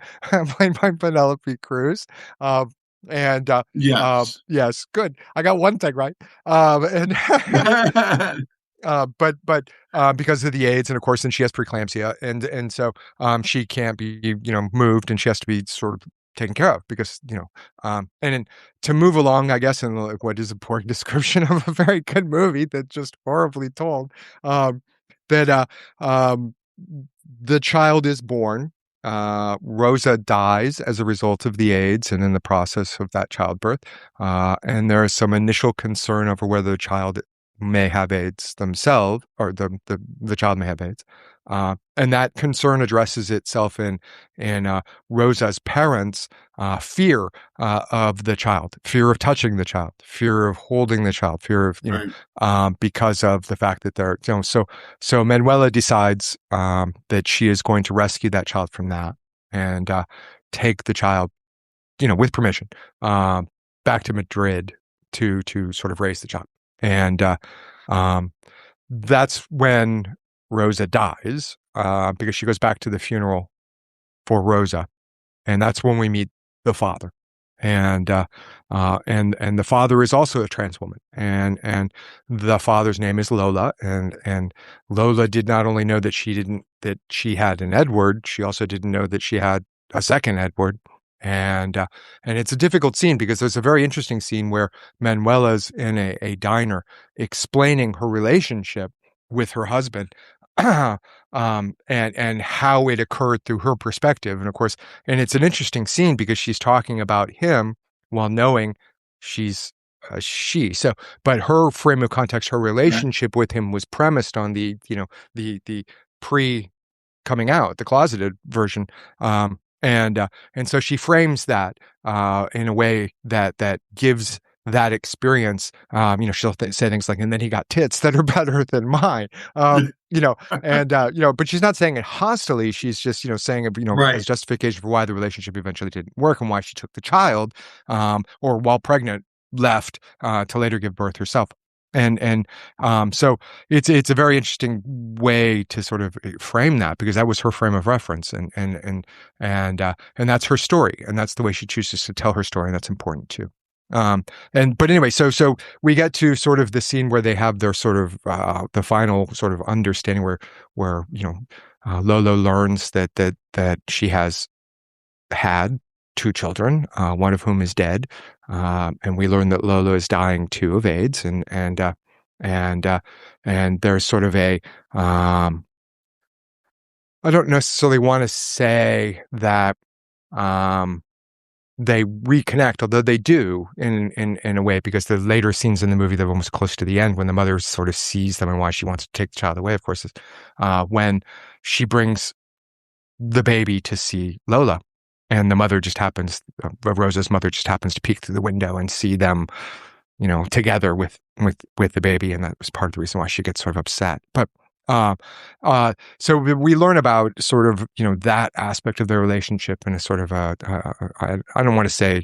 played by Penelope Cruz. Um, and Yes. yes, good. I got one thing right. And but because of the AIDS, and of course, then she has preeclampsia, and so she can't be moved, and she has to be sort of taken care of because and then to move along, I guess, in like what is a poor description of a very good movie that's just horribly told. Um, that the child is born. Rosa dies as a result of the AIDS and in the process of that childbirth. And there is some initial concern over whether the child may have AIDS themselves, or the child may have AIDS. And that concern addresses itself in Rosa's parents' fear of the child, fear of touching the child, fear of holding the child, fear of Right. because of the fact that they're so Manuela decides that she is going to rescue that child from that and take the child, with permission, um, back to Madrid to sort of raise the child. And um, that's when Rosa dies because she goes back to the funeral for Rosa, and that's when we meet the father. And the father is also a trans woman, and the father's name is Lola, and Lola did not only know that she had an Edward, she also didn't know that she had a second Edward, and it's a difficult scene because there's a very interesting scene where Manuela's in a diner explaining her relationship with her husband. And how it occurred through her perspective. And of course, and it's an interesting scene because she's talking about him while knowing she's a she. So, but her frame of context, her Right. relationship with him was premised on the pre coming out, the closeted version. And so she frames that in a way that gives that experience. She'll say things like, "And then he got tits that are better than mine." And but she's not saying it hostily. She's just saying it as Right. justification for why the relationship eventually didn't work and why she took the child, or while pregnant left to later give birth herself. So it's a very interesting way to sort of frame that because that was her frame of reference, and that's her story, and that's the way she chooses to tell her story, and that's important too. But anyway, so we get to sort of the scene where they have their sort of the final sort of understanding where Lolo learns that she has had two children, one of whom is dead, and we learn that Lolo is dying too of AIDS, and there's sort of a I don't necessarily want to say that um, they reconnect, although they do in a way, because the later scenes in the movie, they're almost close to the end when the mother sort of sees them and why she wants to take the child away, of course, is when she brings the baby to see Lola. And the mother just happens, Rosa's mother just happens to peek through the window and see them, together with the baby, and that was part of the reason why she gets sort of upset. But uh, so we learn about sort of that aspect of their relationship in a sort of I don't want to say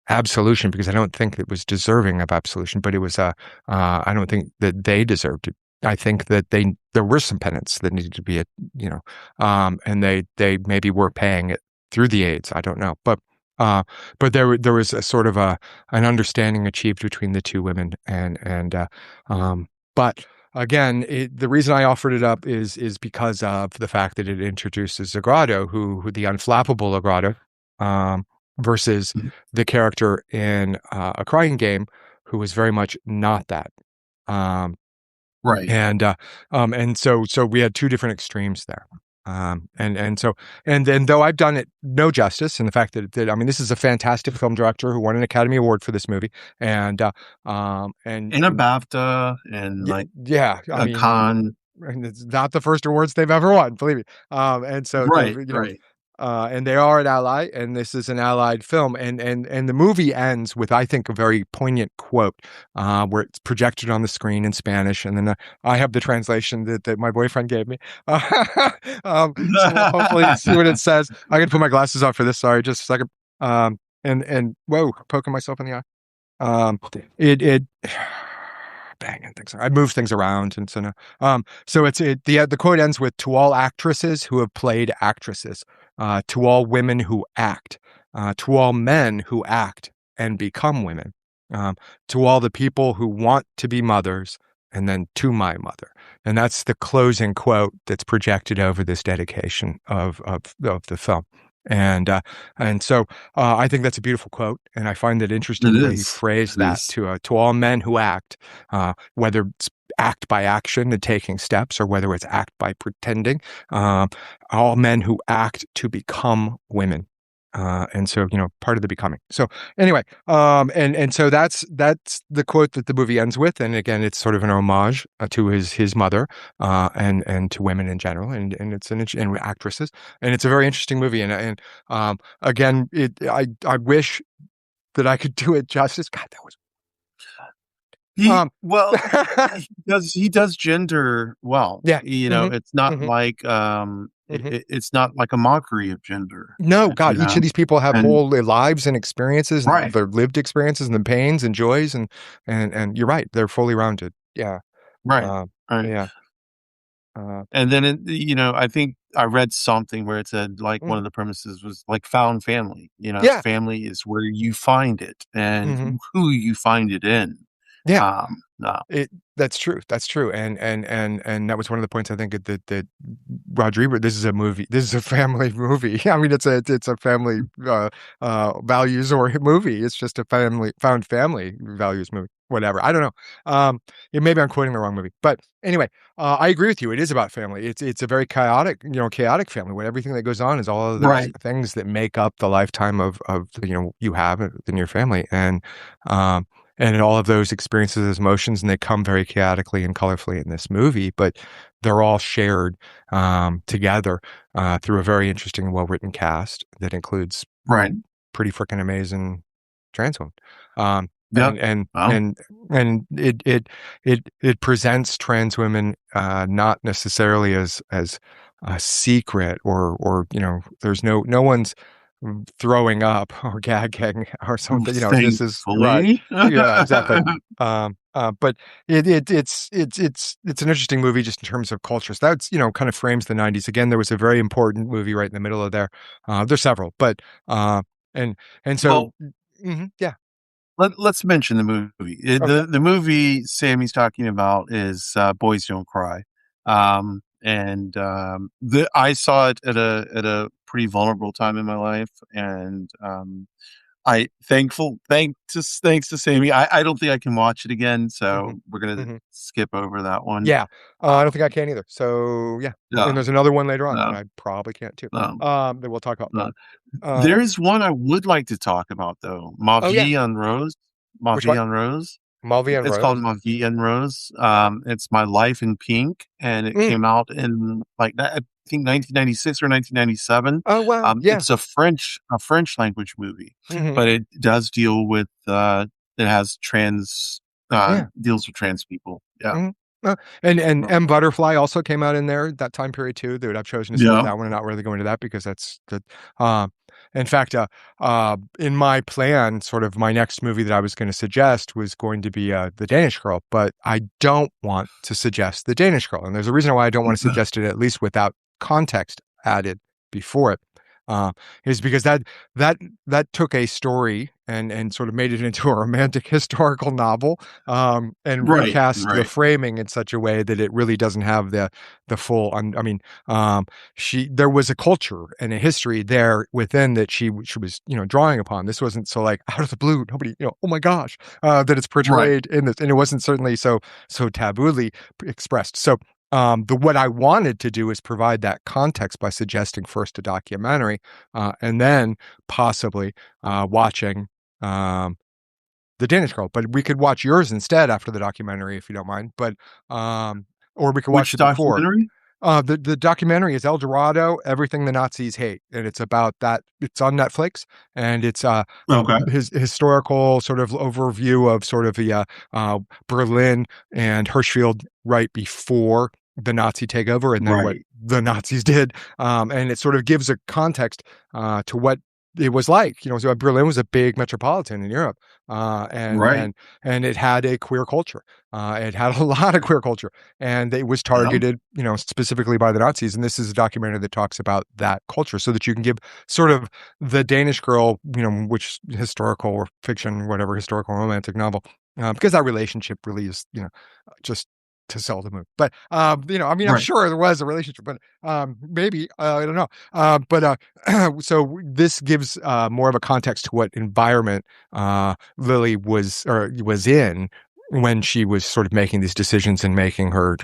absolution because I don't think it was deserving of absolution, but it was I don't think that they deserved it. I think that there were some penance that needed to be and they maybe were paying it through the AIDS. I don't know, uh, but there was a sort of an understanding achieved between the two women, but again, the reason I offered it up is because of the fact that it introduces Zagrado, who the unflappable Zagrado, versus the character in A Crying Game, who was very much not that. Um, Right. and so we had two different extremes there. And then though I've done it no justice in the fact that I mean, this is a fantastic film director who won an Academy Award for this movie, and In a BAFTA and yeah, like yeah, I a mean, con. and it's not the first awards they've ever won, believe me. And so they've, Right, right. and they are an ally, and this is an allied film, and the movie ends with, I think, a very poignant quote, where it's projected on the screen in Spanish, and then I have the translation that my boyfriend gave me. So we'll hopefully see what it says. I can put my glasses on for this. Sorry, just a second. And whoa, poking myself in the eye. It banging things. I move things around, and so no. So the quote ends with, "To all actresses who have played actresses, to all women who act, to all men who act and become women, to all the people who want to be mothers, and then to my mother." And that's the closing quote that's projected over this dedication of the film. And so I think that's a beautiful quote, and I find it It interesting that he is. phrased It that is. to all men who act, whether it's act by action and taking steps, or whether it's act by pretending, uh, all men who act to become women. And so, part of the becoming. So anyway, and so that's the quote that the movie ends with, and again, it's sort of an homage to his mother, and to women in general, and it's and actresses, and it's a very interesting movie, and again, I wish that I could do it justice. God, that was He um, well, he does gender well. yeah, It's not hmm like hmm it's not like a mockery of gender, No, God, you each of know. these people have And whole lives and experiences, and right, their lived experiences, and the pains and joys, and you're right, they're fully rounded. Yeah. right, Uh, right. yeah. Uh, And then I think I read something where it said like one mhm. of the premises was like found family. Yeah. Family is where you find it and hmm who you find it in. Yeah. No, That's true. That's true. And that was one of the points I think that Rodrigo. This is a movie. This is a family movie. I mean, it's a family values or movie. It's just a found family values movie. Whatever. I don't know. Yeah, maybe I'm quoting the wrong movie, but anyway, I agree with you. It is about family. It's a very chaotic family. When everything that goes on is all of those right, things that make up the lifetime of you have in your family, um and all of those experiences as emotions, and they come very chaotically and colorfully in this movie, but they're all shared together through a very interesting and well-written cast that includes right. pretty freaking amazing trans women. Um, Yep. and and Well, and and it presents trans women not necessarily as a secret, or there's no one's throwing up or gagging or something. This is right. thankfully. Yeah, exactly. But it's an interesting movie just in terms of culture. So that's kind of frames the '90s. Again, there was a very important movie right in the middle of there. There's several, but and so Well, yeah. let's mention the movie. Okay. The movie Sammy's talking about is Boys Don't Cry. And I saw it at a pretty vulnerable time in my life, and thanks to Sammy. I don't think I can watch it again, Hmm. so we're gonna Hmm. skip over that one. Yeah, I don't think I Um, can either. So yeah, and yeah, there's another one later on that no, I probably can't too. no, That we'll talk about. But no. There um, is one I would like to talk about though. oh yeah, Ma which Vie one? en Rose. Malvi and It's called Rose. Ma Vie en Rose. It's My Life in Pink, and it Mm. came out in I think 1996 or 1997. Oh wow, yeah. It's a French language movie, Hmm. but it does deal with it has Yeah. deals with trans people. Yeah, Mhm. And so, M Butterfly also came out in there that time period too. Dude, I've chosen to skip yeah, that one and not really go into that because that's the. Uh, in fact, in my plan, sort of my next movie that I was going to suggest was going to be The Danish Girl, but I don't want to suggest The Danish Girl, and there's a reason why I don't want to suggest it at least without context added before it. Uh, is because that that took a story and sort of made it into a romantic historical novel and right, recast the right, framing in such a way that it really doesn't have the full. I mean, she there was a culture and a history there within that she was drawing upon. This wasn't so like out of the blue. Nobody oh my gosh that it's right. portrayed in this, and it wasn't certainly so tabooly expressed. So. The what I wanted to do is provide that context by suggesting first a documentary, and then possibly watching um, the Danish Girl, but we could watch yours instead after the documentary if you don't mind. But or we could watch Which it before. documentary? The documentary is El Dorado, Everything the Nazis Hate, and it's about that. It's on Netflix, and it's Okay, his historical sort of overview of sort of the Berlin and Hirschfeld right before the Nazi takeover, and then what right, the Nazis did, and it sort of gives a context to what it was like. So Berlin was a big metropolitan in Europe, uh, and right. and and it had a queer culture. It had a lot of queer culture, and it was Yeah, targeted, specifically by the Nazis. And this is a documentary that talks about that culture, so that you can give sort of the Danish Girl, which historical or fiction, whatever historical romantic novel, because that relationship really is, just to sell the movie. But I mean, I'm right. sure there was a relationship, but maybe I don't know. But so this gives more of a context to what environment Lily was in when she was sort of making these decisions and making her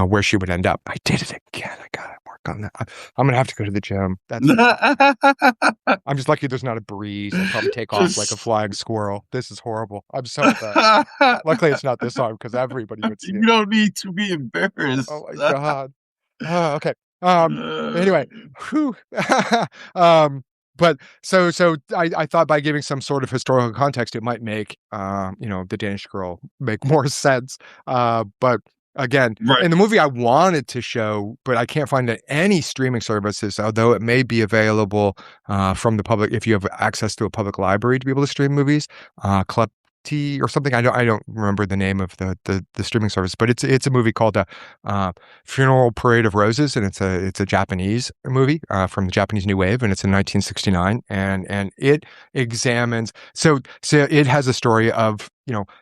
where she would end up. I did it again. I gotta work on that. I'm gonna have to go to the gym. I'm just lucky there's not a breeze. I'd probably take off like a Just flying squirrel. This is horrible. I'm so upset. Luckily, it's not this arm because everybody would see you it. don't need to be embarrassed. Oh my god. Okay. Anyway, whew. um, but so I thought by giving some sort of historical context, it might make the Danish Girl make more sense. But again, Right. in the movie I wanted to show, but I can't find it any streaming services, although it may be available from the public if you have access to a public library to be able to stream movies. T or something. I don't remember the name of the streaming service, but it's a movie called uh, Funeral Parade of Roses, and it's a Japanese movie from the Japanese New Wave, and it's in 1969, and it examines so it has a story of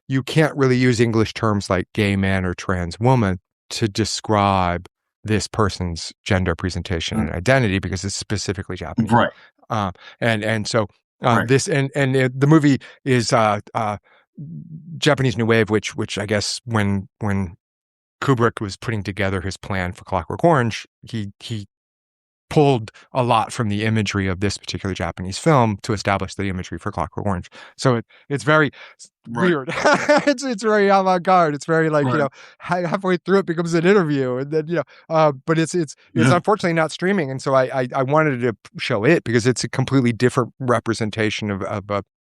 you can't really use English terms like gay man or trans woman to describe this person's gender presentation and identity because it's specifically Japanese, Right. uh, and so Right. this the movie is Japanese New Wave, which I guess when Kubrick was putting together his plan for Clockwork Orange, he pulled a lot from the imagery of this particular Japanese film to establish the imagery for Clockwork Orange. So it's very Right. weird. It's very avant-garde. It's very like Right. halfway through it becomes an interview, and then but it's Yeah. unfortunately not streaming, and so I wanted to show it because it's a completely different representation of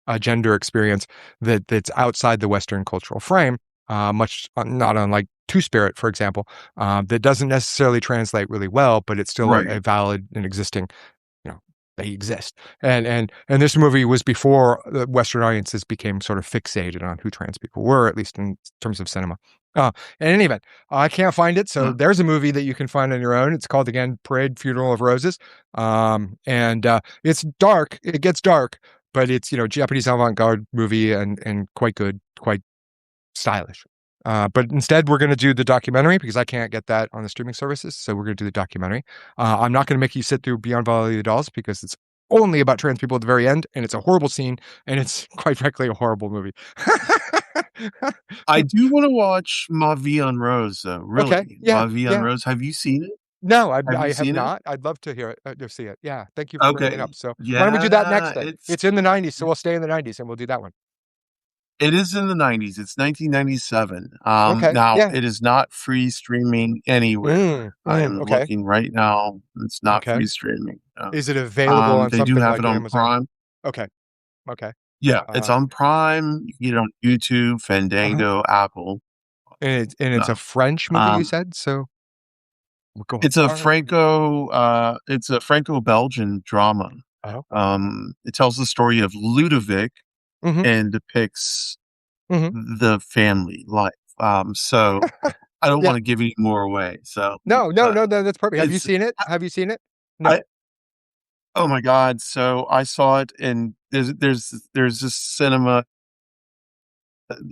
a gender experience that's outside the Western cultural frame. Much not unlike Two Spirit, for example, that doesn't necessarily translate really well, but it's still Right. a valid and existing, they exist. And this movie was before the Western audiences became sort of fixated on who trans people were, at least in terms of cinema. In any event, I can't find it. So Uh, there's a movie that you can find on your own. It's called again Parade Funeral of Roses. And it's dark. It gets dark, but it's Japanese avant-garde movie and quite good, quite stylish. But instead, we're going to do the documentary because I can't get that on the streaming services. So we're going to do the documentary. I'm not going to make you sit through Beyond Valley of the Dolls because it's only about trans people at the very end, and it's a horrible scene, and it's quite frankly a horrible movie. I do want to watch Ma Vie en Rose, though. Okay, Really, yeah, Ma Vie en yeah. Rose. Have you seen it? No, Have you I have seen it? not. I'd love to hear it, to see it. Yeah, thank you for bringing it Okay. up. So why don't we do that Yeah, next then? It's in the '90s, so we'll stay in the '90s, and we'll do that one. it is in the 90s. It's 1997. Okay, Now yeah. it is not free streaming anywhere. I am Okay, looking right now. It's not okay. free streaming. Is it available on They do something have like it on Amazon? Prime. Okay, okay. Yeah, it's Uh, on Prime. You can get it on YouTube, uh-huh. Fandango, Apple. And it's a No. French movie, you Um, said? So we'll go hard. It's a Franco-Belgian drama. Oh. It tells the story of Ludovic Mm-hmm. and depicts Mm-hmm. the family life. So I don't Yeah. want to give any more away. So, No, no, but no, no, that's perfect. Have you it's seen it? Have you seen it? No. I oh my God. So I saw it, and there's this cinema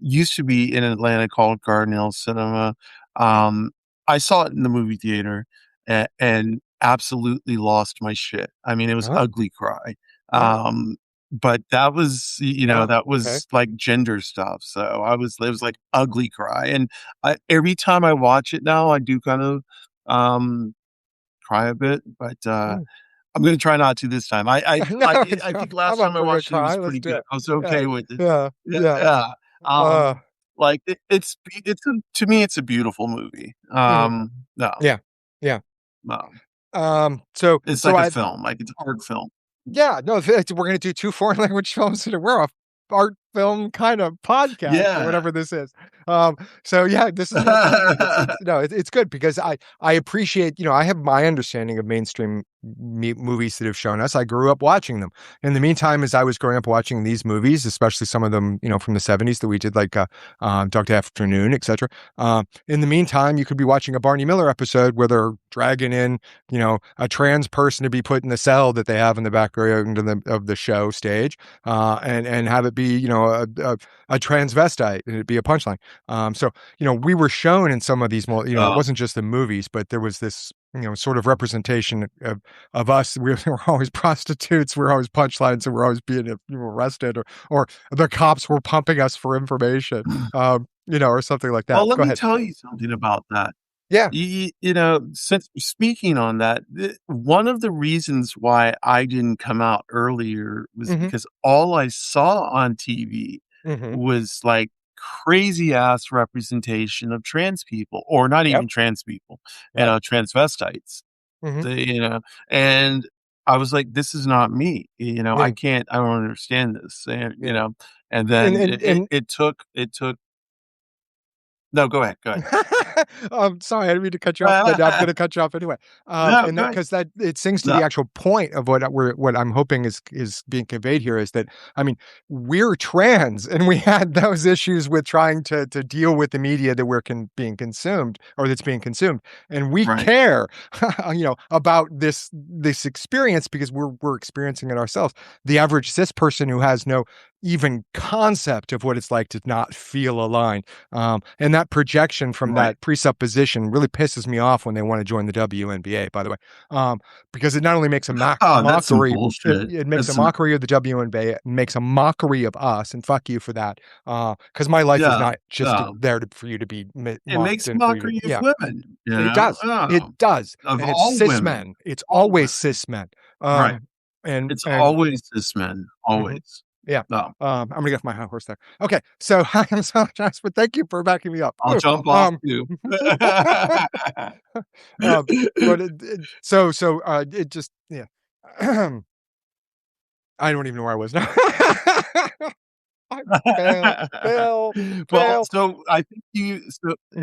used to be in Atlanta called Garden Cinema. Um, I saw it in the movie theater, and absolutely lost my shit. I mean, it was Oh. ugly cry. Oh. But that was, Oh. that Okay. was like gender stuff. So it was like ugly cry. And every time I watch it now, I do kind of, cry a bit, but, Mm. I'm gonna try not to this time. No, it's I fine. think I'm last up time I for a good watched it, it was cry. Let's pretty do good. it. I was Yeah. okay with it. Yeah. Yeah, Yeah. yeah. Uh. Like, to me, it's a beautiful movie. Mhm. No, Yeah. Yeah. no. So It's so like a I film, like, it's an art film. Yeah, no, we're gonna do 2 foreign language films in a we're a art film kind of podcast or Yeah. whatever this is. So yeah, this is no problem. It's no, it's good because I appreciate, I have my understanding of mainstream movies that have shown us. I grew up watching them. In the meantime, as I was growing up watching these movies, especially some of them, from the '70s that we did, like Dog Afternoon, etc. In the meantime, you could be watching a Barney Miller episode where they're dragging in a trans person to be put in the cell that they have in the background of the show stage, and have it be, a transvestite, and it'd be a punchline. So, we were shown in some of these, it Oh. wasn't just the movies, but there was this, sort of representation of us. We were always prostitutes. We were always punchlines, and we're always being arrested, or the cops were pumping us for information, or something like that. Well, let Go me ahead. tell you something about that. Yeah. Since speaking on that, one of the reasons why I didn't come out earlier was Hmm. because all I saw on TV Hmm. was like crazy ass representation of trans people, or not Yep. even trans people, Yep. transvestites. Hmm. The, and I was like, this is not me. Yeah. I don't understand this. And, Yeah. and And then and and it took, no, go ahead. Go ahead. I'm sorry, I didn't mean to cut you off, but I'm gonna cut you off anyway. No, And go that ahead. because that it sings to No, the actual point of what I'm hoping is being conveyed here is that, I mean, we're trans, and we had those issues with trying to deal with the media that being consumed, or that's being consumed, and we right. care, about this experience because we're experiencing it ourselves. The average cis person who has no even concept of what it's like to not feel aligned, and that projection from Right. that presupposition really pisses me off when they want to join the WNBA, by the way, because it not only makes a Oh, that's some mockery, bullshit. it makes That's a some mockery of the WNBA, it makes a mockery of us, and fuck you for that. Because my life is yeah, not just yeah. there for you to be It mocked makes a and for you to, mockery of yeah, women, it does. It Oh, does. of And it's all cis women, men. It's all always women. cis men. Right. It's And always this men, mhm. always. Yeah. No, I'm gonna get off my high horse there. Okay, so I'm so nice, but thank you for backing me up. I'll Whew. jump off too. But it just, yeah. I don't even know where I was now. I fail, Well, fail. so I think Mhm.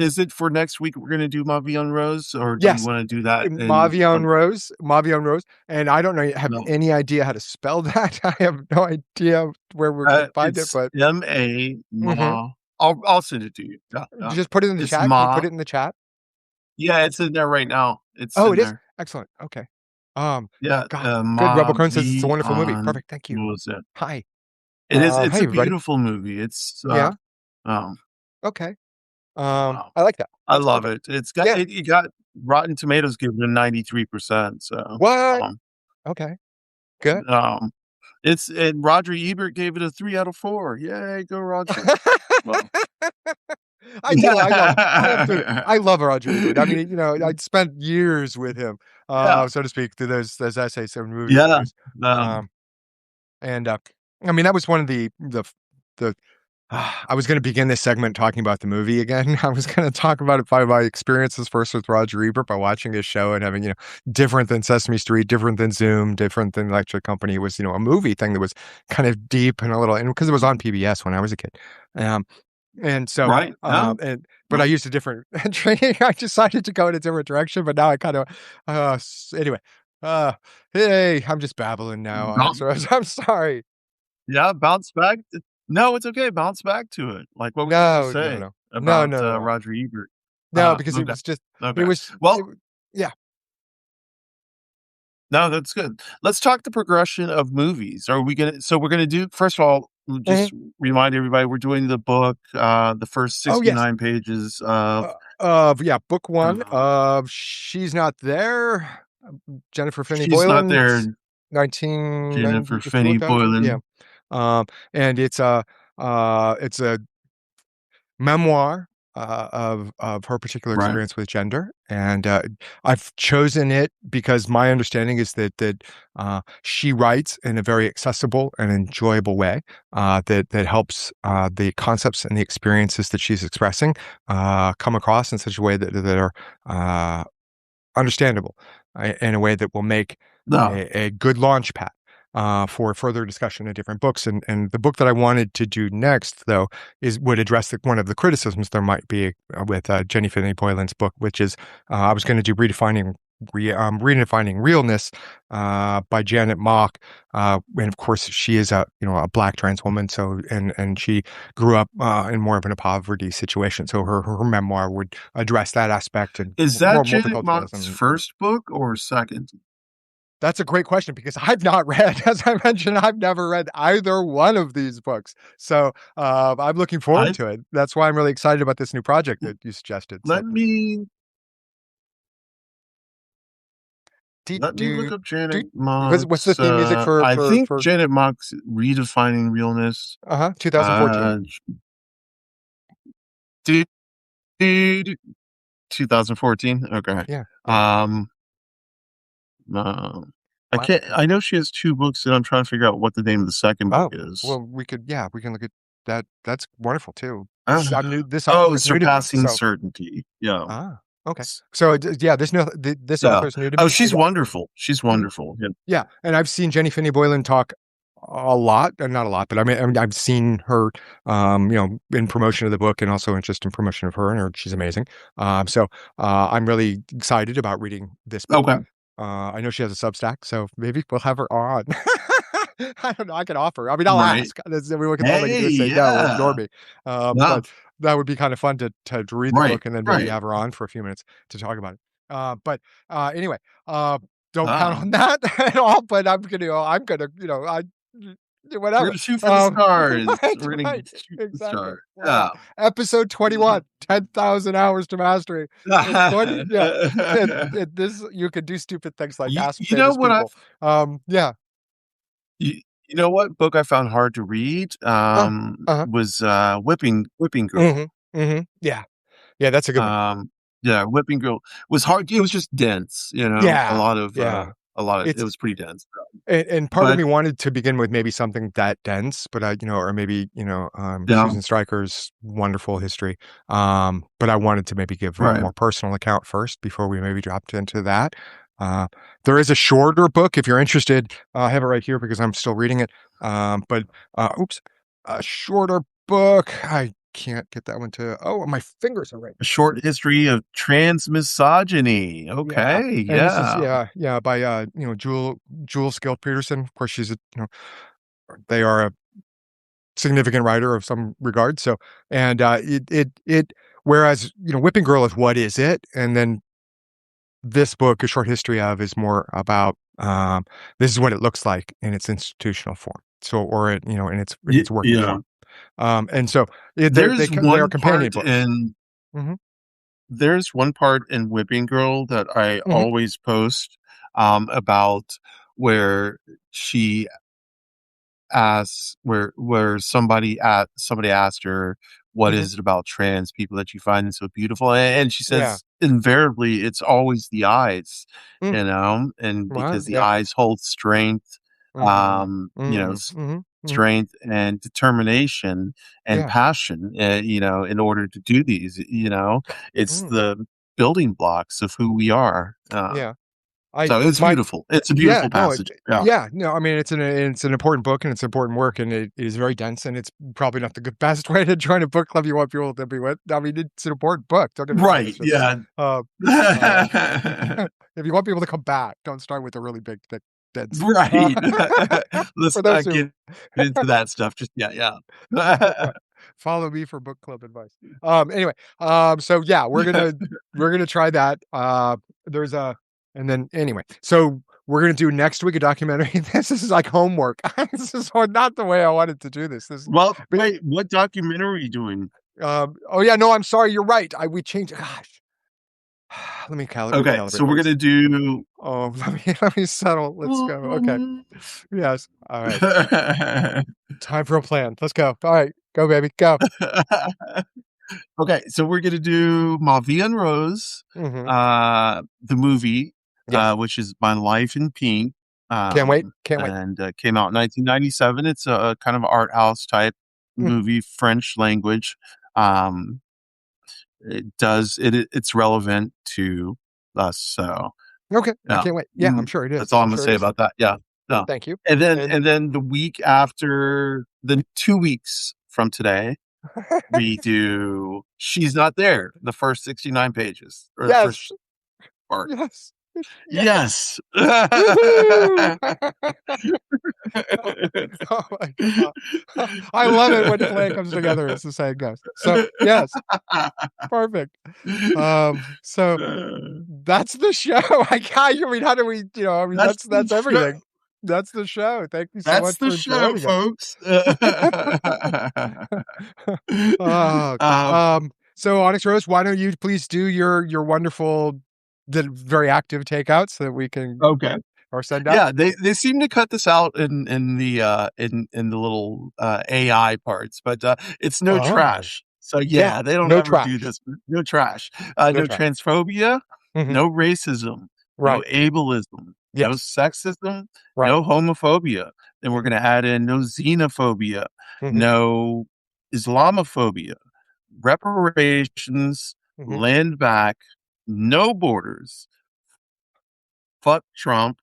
is it for next week we're gonna do Ma Vie en Rose, or do you Yes, wanna do that in Mavion on Rose, Mavion Rose, and I don't know, have no, any idea how to spell that. I have no idea where we could find it, it's but M-A mhm. Ma I'll send it to you. Yeah, yeah. Just put it in the It's chat. Can you put Ma. it in the chat? Yeah, it's in there right now. It's Oh, in it is? there. Excellent, okay. Um, Yeah, God, good. Rebel Ma Crone says it's a Vie wonderful movie. en Perfect, thank you. Rose. Hi. It's Hey, a everybody. beautiful movie. It's, Yeah? um, Okay. wow. I like that. I That's love perfect. it. Yeah. It got Rotten Tomatoes give it a 93%, so, What? Okay. Good. Um, it's and Roger Ebert gave it a 3 out of 4. Yay, go Roger. Well, I have to. I love Roger Ebert. I mean, I'd spent years with him, yeah, so to speak, through those essays and movie yeah. reviews. Um, Um, and I mean, that was one of the I was going to begin this segment talking about the movie again. I was going to talk about it by my experiences first with Roger Ebert by watching his show and having, different than Sesame Street, different than Zoom, different than Electric Company. It was, a movie thing that was kind of deep and a little, and because it was on PBS when I was a kid. Um, and so, right. No, but I used a different training. I decided to go in a different direction, but now I kind of, anyway, uh, hey, I'm just babbling now. right. I'm sorry. Yeah, bounce back. No, it's okay. Bounce back to it. Like, what were you going to No, no, say no, no, about no, no. Roger Ebert? No, because Okay, it okay. was, Well, yeah. no, that's good. Let's talk the progression of movies. Are we gonna? So we're gonna do. First of all, we'll Mhm. just remind everybody we're doing the book, the first Oh, yes. 69 pages of. Yeah, book one Uh, of She's Not There, Jennifer Finney She's not there. Boylan's 1990 Jennifer Finney 2000. Yeah. Boylan. And it's a memoir of her particular Right. experience with gender, and I've chosen it because my understanding is that she writes in a very accessible and enjoyable way that helps the concepts and the experiences that she's expressing come across in such a way that are uh, understandable in a way that will make No. a good launch pad for further discussion of different books. And the book that I wanted to do next, though, would address one of the criticisms there might be with Jenny Finney Boylan's book, which is I was going to do redefining realness by Janet Mock, and of course she is a black trans woman, so and she grew up in more of an poverty situation, so her memoir would address that aspect and Is that more Janet Mock's multiculturalism. first book or second? That's a great question because I've not read, as I mentioned, I've never read either one of these books. So I'm looking forward I to it. That's why I'm really excited about this new project that you suggested. So let me do let me look do up do Janet what's the Mock's. theme music for I for think for Janet Mock's redefining realness. 2014? Uh, do, do, 2014. Okay. Yeah, yeah. Um, uh, I My, can't. I know she has two books, and I'm trying to figure out what the name of the second book oh is. well, we can look at that. That's wonderful too. Uh, I'm new. This author oh, is new to me. surpassing So certainty. Yeah. okay. So yeah, this Yeah. author is new to Oh, me. she's wonderful. She's Mhm. wonderful. Yeah. Yeah, and I've seen Jenny Finney Boylan talk a lot, and not a lot, but I mean, I've seen her, in promotion of the book, and also in just in promotion of her, and she's amazing. So I'm really excited about reading this book. Okay. I know she has a Substack, so maybe we'll have her on. I don't know. I can offer. I mean, I'll Right. ask. All they can do Hey. is say no or ignore Yeah. me. Yeah. But that would be kind of fun to read the Right. book and then maybe Right. have her on for a few minutes to talk about it. But anyway, uh, don't count Ah. on that at all. But I'm gonna, We're whatever. gonna shoot for the stars. Right, We're gonna right, shoot for the exactly. stars. Wow. Yeah. Episode 21, 10,000 hours to mastery. 20, yeah. This you could do stupid things like ask You know famous what people. Yeah. you know what book I found hard to read Uh, uh-huh. was Whipping Girl. Hmm. Hmm. Yeah. Yeah, that's a good one. Yeah, Whipping Girl was hard. It was just dense, Yeah. Yeah. a lot of it It's was pretty dense. and part of But me wanted to begin with maybe something that dense, but or maybe, yeah, Susan Stryker's wonderful history. But I wanted to maybe give a right. more personal account first before we maybe dropped into that. Uh, there is a shorter book if you're interested. I have it right here because I'm still reading it. But oops, a shorter book. I can't get that one to. Oh, my fingers are right. A short history of trans misogyny. Yeah, Okay, and this is yeah. by Jewel Schild Peterson. Of course, she's they are a significant writer of some regard. So, and whereas Whipping Girl is what is it, and then this book, A Short History of, is more about this is what it looks like in its institutional form. So, or in its working Yeah. form. And so There's they are one companion part books. in Hmm. there's one part in Whipping Girl that I Hmm. always post about where she asks where somebody asked her, what Hmm. is it about trans people that you find so beautiful? And she Yeah. says invariably it's always the eyes, Mm. and Well, because the yeah. eyes hold strength, Mm. Mm. Hmm. strength and determination and Yeah. passion, in order to do these, it's Mm. the building blocks of who we are. Yeah. I So it's my beautiful. It's a Yeah, beautiful no, passage. Yeah. yeah, no, I mean, it's an important book and it's important work and it is very dense and it's probably not the best way to join a book club you want people to be with. I mean, it's an important book. Don't get me wrong. Right. It's just, Yeah. uh, uh, if you want people to come back, don't start with a really big, thick, dense. Right. For Let's those not who get into that stuff just yet. Yeah. follow me for book club advice. Anyway, so yeah, we're gonna try that. There's a and then anyway, so we're gonna do next week a documentary. This is like homework. This is not the way I wanted to do this. Well, But wait, what documentary are you doing? oh yeah, no, I'm sorry. You're right. We changed. Gosh, let me Okay, so recalibrate. we're gonna do. Oh, let me settle. Let's go. Okay. Yes. All right. Time for a plan. Let's go. All right. Go, baby. Go. Okay, so we're gonna do Ma Vie en Rose, Hmm. the movie, Yes. which is My Life in Pink, Can't wait. Can't wait. and came out in 1997. It's a kind of art house type Mhm. movie, French language. Um, it's relevant to us. So Okay, I yeah, can't wait. Yeah, I'm mm, sure it that's is. all I'm I'm gonna sure it say is. about that. Yeah, no, Thank you. and then And and then the week after, the 2 weeks from today, we do She's Not There, the first 69 pages, or the yes, first part. yes, yes. Yes. Woohoo! Oh my god. I love it when plan comes together, as the saying goes. So, yes, perfect. So that's the show. I mean, how do we, I mean, That's the that's show. everything. That's the show. Thank you so That's much the for show, joining us. folks. Oh, um, so Onyx Rose, why don't you please do your wonderful, very active takeout so that we can okay. or send out? Yeah, they seem to cut this out in the little AI parts, but it's no Oh, trash. So yeah. yeah, they don't No ever do trash. this. No trash. No No trash. transphobia, Hmm. no racism, no Right. ableism, no Yes. sexism, Right. no homophobia. Then we're gonna add in no xenophobia, Hmm. no Islamophobia, reparations, Hmm. land back, no borders, fuck Trump,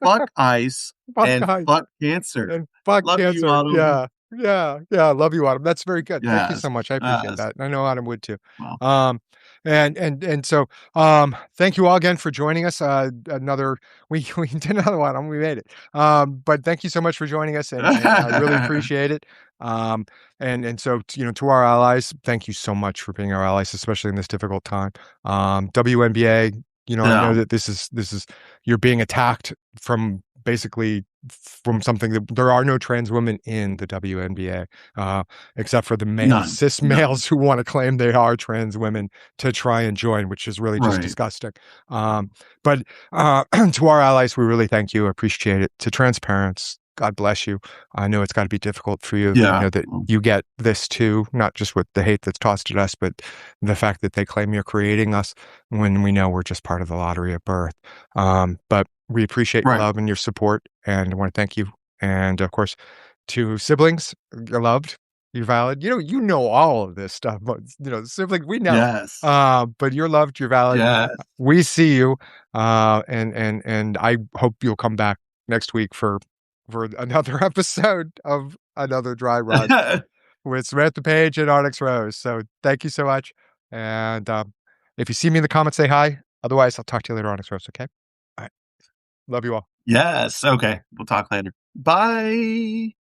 fuck ICE, Fuck and guys. fuck cancer. And fuck Love you, cancer. Autumn. Yeah. Yeah. Yeah. I love you, Autumn. That's very good. Thank you Yes, so much. I appreciate yes. that. I know Autumn would too. Well, Um, and so thank you all again for joining us. Another we did another one and we made it. But thank you so much for joining us and I really appreciate it. Um, and so to our allies, thank you so much for being our allies, especially in this difficult time. WNBA, I know yeah, that this is you're being attacked from basically from something that there are no trans women in the WNBA, except for the males, none, cis none. males who want to claim they are trans women to try and join, which is really just Right. disgusting. But to our allies, we really thank you, appreciate it. To transparents, God bless you. I know it's got to be difficult for you. I Yeah. know that you get this too, not just with the hate that's tossed at us, but the fact that they claim you're creating us when we know we're just part of the lottery of birth. But we appreciate your Right. love and your support, and I want to thank you. And of course, to siblings, you're loved, you're valid. You know all of this stuff, but siblings, we know. Yes. But you're loved, you're valid. Yes. We see you, and I hope you'll come back next week for another episode of another dry run with Samantha Page and Onyx Rose. So thank you so much. And if you see me in the comments, say hi. Otherwise, I'll talk to you later, Onyx Rose. Okay. All right. Love you all. Yes. Okay. We'll talk later. Bye.